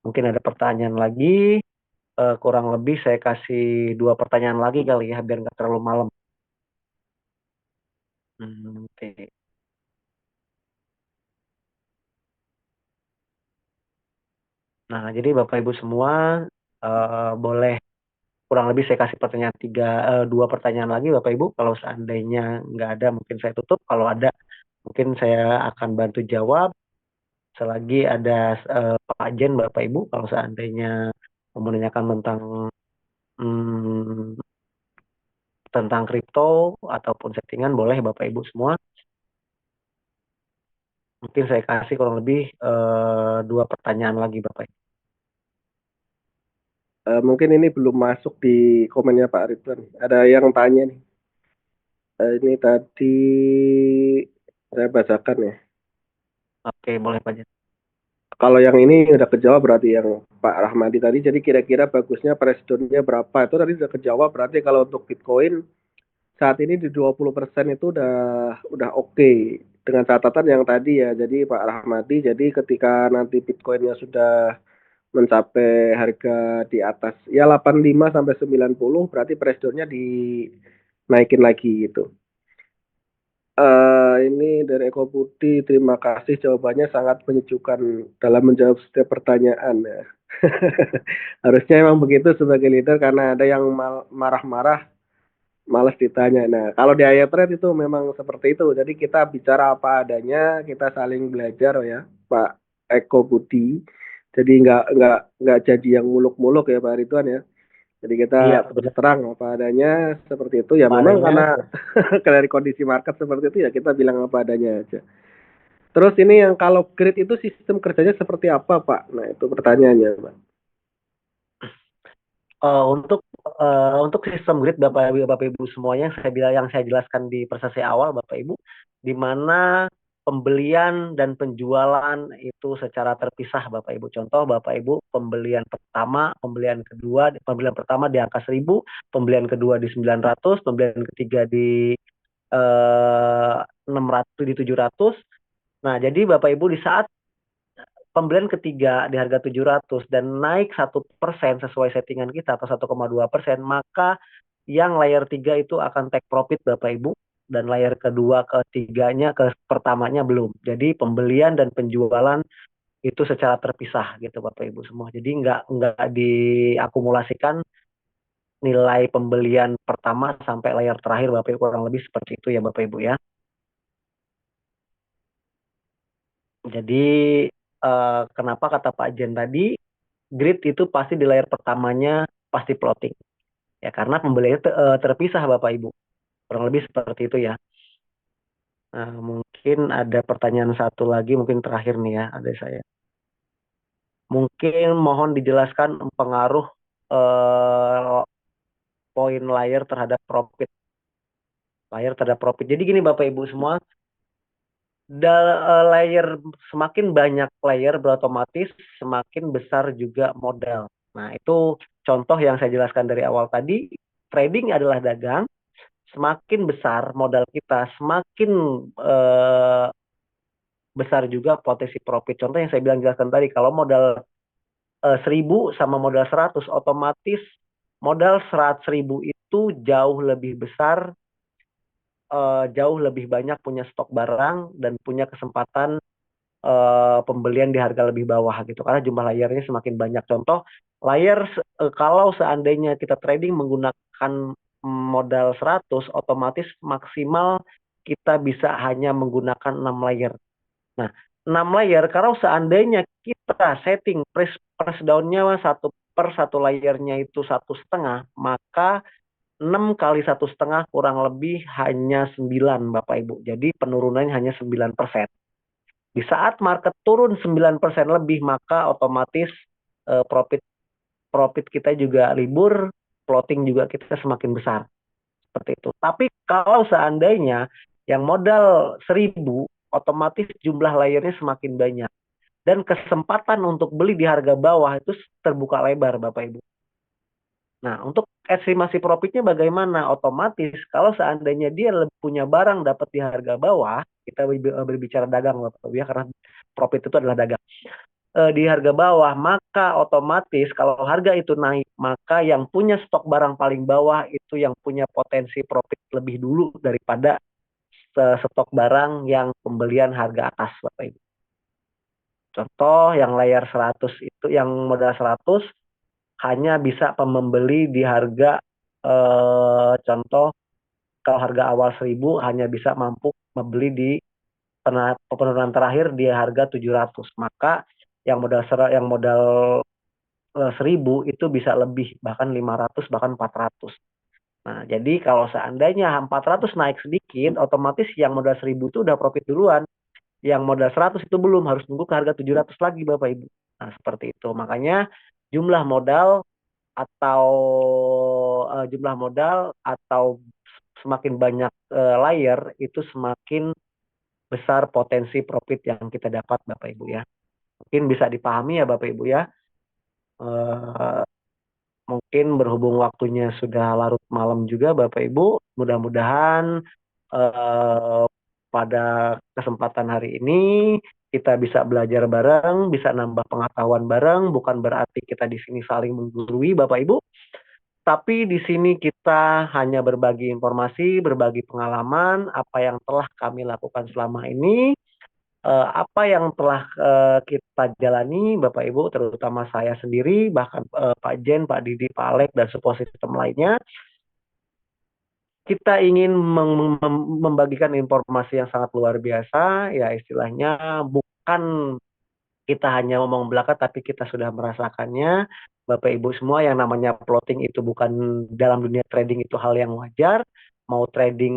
Mungkin ada pertanyaan lagi. Kurang lebih saya kasih 2 pertanyaan lagi kali ya biar nggak terlalu malam. Oke. Nah, jadi Bapak Ibu semua, boleh kurang lebih saya kasih pertanyaan 2 pertanyaan lagi Bapak Ibu. Kalau seandainya nggak ada mungkin saya tutup. Kalau ada mungkin saya akan bantu jawab. Selagi ada Pak Jen Bapak Ibu, kalau seandainya mau menanyakan hmm, tentang kripto ataupun settingan, boleh Bapak Ibu semua. Mungkin saya kasih kurang lebih 2 pertanyaan lagi Bapak Ibu. Mungkin ini belum masuk di komennya Pak Ridwan. Ada yang tanya nih. Ini tadi saya bacakan ya. Oke, boleh Pak Jen. Kalau yang ini udah kejawab berarti yang Pak Rahmadi tadi. Jadi kira-kira bagusnya presidennya berapa? Itu tadi udah kejawab. Berarti kalau untuk Bitcoin saat ini di 20% itu udah oke. Dengan catatan yang tadi ya. Jadi Pak Rahmadi, jadi ketika nanti Bitcoinnya sudah mencapai harga di atas ya 85 sampai 90, berarti presidennya dinaikin lagi gitu. Ini dari Eko Budi, terima kasih jawabannya sangat menyejukkan dalam menjawab setiap pertanyaan ya. Harusnya emang begitu sebagai leader karena ada yang marah-marah, malas ditanya. Nah, kalau di ayat thread itu memang seperti itu. Jadi kita bicara apa adanya, kita saling belajar ya, Pak Eko Budi. Jadi nggak jadi yang muluk-muluk ya Pak Ridwan ya. Jadi kita Iya, terus benar. terang apa adanya seperti itu ya Apa memang adanya. karena dari kondisi market seperti itu ya kita bilang apa adanya aja. Terus ini yang kalau grid itu sistem kerjanya seperti apa Pak? Nah itu pertanyaannya Pak. Untuk sistem grid Bapak Ibu semuanya yang saya jelaskan di presentasi awal Bapak Ibu, di mana pembelian dan penjualan itu secara terpisah Bapak Ibu. Contoh Bapak Ibu, pembelian pertama, pembelian pertama di angka 1.000, pembelian kedua di 900, pembelian ketiga di 600, di 700. Nah, jadi Bapak Ibu di saat pembelian ketiga di harga 700 dan naik 1% sesuai settingan kita atau 1,2%, maka yang layer 3 itu akan take profit Bapak Ibu, dan layer kedua, ketiganya, ke pertamanya belum. Jadi pembelian dan penjualan itu secara terpisah gitu Bapak Ibu semua. Jadi nggak diakumulasikan nilai pembelian pertama sampai layer terakhir Bapak Ibu, kurang lebih seperti itu ya Bapak Ibu ya. Jadi kenapa kata Pak Jen tadi, grid itu pasti di layar pertamanya pasti plotting. Ya karena pembeliannya terpisah Bapak Ibu. Kurang lebih seperti itu ya. Nah, mungkin ada pertanyaan satu lagi, mungkin terakhir nih ya, ada saya. Mungkin mohon dijelaskan pengaruh poin layar terhadap profit. Layar terhadap profit. Jadi gini Bapak Ibu semua, layer, semakin banyak layer berotomatis semakin besar juga modal. Nah, itu contoh yang saya jelaskan dari awal tadi. Trading adalah dagang. Semakin besar modal kita, semakin eh, besar juga potensi profit. Contoh yang saya bilang jelaskan tadi, kalau modal 1.000 sama modal 100, otomatis modal 100.000 itu jauh lebih besar, jauh lebih banyak punya stok barang dan punya kesempatan pembelian di harga lebih bawah gitu, karena jumlah layarnya semakin banyak. Contoh layar, kalau seandainya kita trading menggunakan modal 100, otomatis maksimal kita bisa hanya menggunakan 6 layer. Nah, 6 layer kalau seandainya kita setting press down-nya satu layernya itu 1,5, maka 6 kali 1,5 kurang lebih hanya 9, Bapak Ibu. Jadi penurunannya hanya 9%. Di saat market turun 9% lebih, maka otomatis profit profit kita juga libur, floating juga kita semakin besar. Seperti itu. Tapi kalau seandainya yang modal 1.000, otomatis jumlah layernya semakin banyak. Dan kesempatan untuk beli di harga bawah itu terbuka lebar, Bapak Ibu. Nah, untuk estimasi profitnya bagaimana? Otomatis kalau seandainya dia punya barang dapat di harga bawah, kita berbicara dagang, Bapak Ibu ya, karena profit itu adalah dagang. Di harga bawah, maka otomatis kalau harga itu naik, maka yang punya stok barang paling bawah itu yang punya potensi profit lebih dulu daripada stok barang yang pembelian harga atas, Bapak Ibu. Contoh yang layar 100 itu, yang modal 100 hanya bisa membeli di harga, contoh kalau harga awal 1.000 hanya bisa mampu membeli di penurunan terakhir di harga 700. Maka yang modal 1.000 itu bisa lebih, bahkan 500, bahkan 400. Nah, jadi kalau seandainya 400 naik sedikit, otomatis yang modal 1.000 itu udah profit duluan. Yang modal 100 itu belum, harus nunggu ke harga 700 lagi, Bapak Ibu. Nah, seperti itu. Makanya jumlah modal atau semakin banyak layer itu semakin besar potensi profit yang kita dapat, Bapak Ibu ya. Mungkin bisa dipahami ya, Bapak Ibu ya. Eh, Mungkin berhubung waktunya sudah larut malam juga, Bapak Ibu, mudah-mudahan eh, pada kesempatan hari ini kita bisa belajar bareng, bisa nambah pengetahuan bareng. Bukan berarti kita di sini saling menggurui, Bapak Ibu, tapi di sini kita hanya berbagi informasi, berbagi pengalaman, apa yang telah kami lakukan selama ini, apa yang telah kita jalani, Bapak Ibu, terutama saya sendiri, bahkan Pak Jen, Pak Didi, Pak Alek, dan support system lainnya. Kita ingin membagikan informasi yang sangat luar biasa, ya istilahnya bukan kita hanya ngomong belaka, tapi kita sudah merasakannya. Bapak Ibu semua, yang namanya plotting itu bukan, dalam dunia trading itu hal yang wajar. Mau trading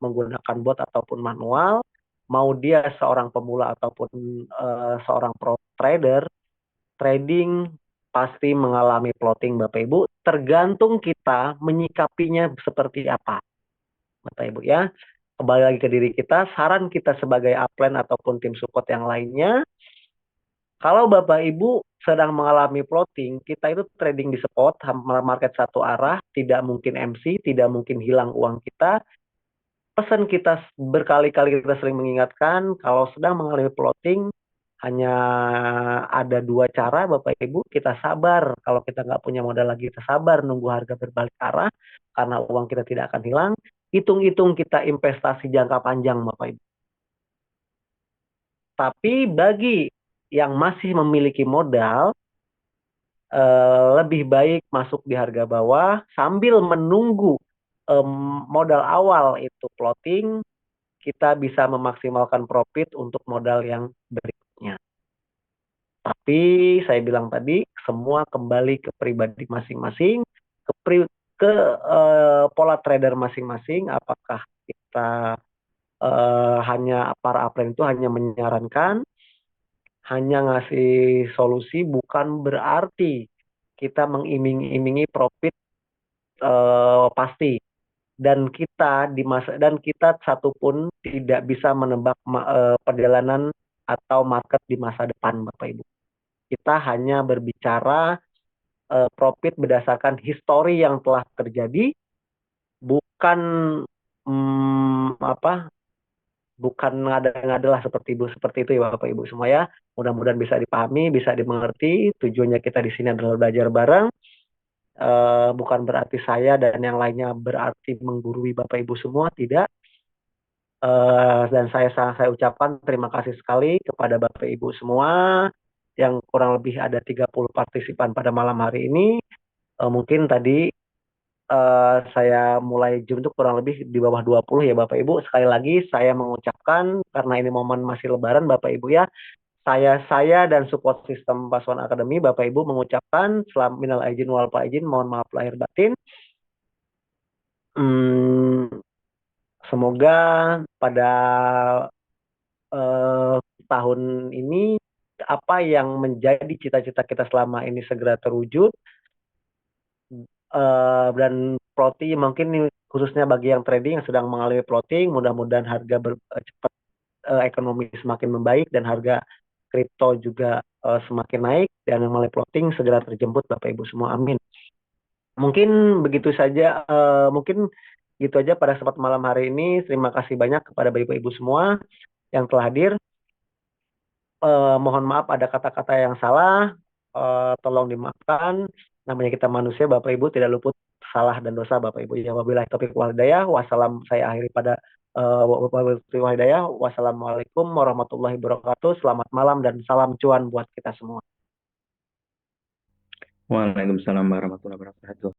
menggunakan bot ataupun manual, mau dia seorang pemula ataupun seorang pro trader, trading pasti mengalami plotting, Bapak Ibu. Tergantung kita menyikapinya seperti apa, Bapak Ibu ya. Kembali lagi ke diri kita, saran kita sebagai upline ataupun tim support yang lainnya, kalau Bapak Ibu sedang mengalami plotting, kita itu trading di spot, market satu arah, tidak mungkin MC, tidak mungkin hilang uang kita. Pesan kita berkali-kali, kita sering mengingatkan, kalau sedang mengalami plotting, hanya ada dua cara, Bapak Ibu. Kita sabar, kalau kita nggak punya modal lagi, kita sabar nunggu harga berbalik arah, karena uang kita tidak akan hilang. Hitung-hitung kita investasi jangka panjang, Bapak Ibu. Tapi bagi yang masih memiliki modal, lebih baik masuk di harga bawah sambil menunggu modal awal itu plotting, kita bisa memaksimalkan profit untuk modal yang berikutnya. Tapi saya bilang tadi, semua kembali ke pribadi masing-masing, ke pola trader masing-masing. Apakah kita hanya, para upline itu hanya menyarankan, hanya ngasih solusi, bukan berarti kita mengiming-imingi profit pasti. dan kita satu pun tidak bisa menebak perjalanan atau market di masa depan, Bapak Ibu. Kita hanya berbicara profit berdasarkan histori yang telah terjadi, bukan apa, bukan ngada-ngada lah seperti itu ya Bapak Ibu semua ya. Mudah-mudahan bisa dipahami, bisa dimengerti. Tujuannya kita di sini adalah belajar bareng. Bukan berarti saya dan yang lainnya berarti menggurui Bapak Ibu semua, tidak. Dan saya ucapkan terima kasih sekali kepada Bapak Ibu semua yang kurang lebih ada 30 partisipan pada malam hari ini. Mungkin tadi saya mulai Zoom itu kurang lebih di bawah 20 ya Bapak Ibu. Sekali lagi saya mengucapkan karena ini momen masih Lebaran Bapak Ibu ya. Saya dan support sistem Pasuan Akademi Bapak Ibu mengucapkan selamat minal aidin wal faizin, mohon maaf lahir batin. Hmm, Semoga pada eh, tahun ini apa yang menjadi cita-cita kita selama ini segera terwujud, dan floating mungkin khususnya bagi yang trading yang sedang mengalami floating, mudah-mudahan harga cepat, ekonomi semakin membaik dan harga kripto juga semakin naik dan yang mengalami floating segera terjemput Bapak Ibu semua, amin. Mungkin begitu saja, mungkin gitu aja pada kesempatan malam hari ini. Terima kasih banyak kepada Bapak Ibu semua yang telah hadir. Mohon maaf ada kata-kata yang salah, tolong dimaafkan. Namanya kita manusia, Bapak Ibu, tidak luput salah dan dosa, Bapak Ibu. Ya, wabillahi taufiq wal hidayah. Wassalam, saya akhiri pada wabillahi taufiq wal hidayah. Wassalamualaikum warahmatullahi wabarakatuh. Selamat malam dan salam cuan buat kita semua. Waalaikumsalam warahmatullahi wabarakatuh.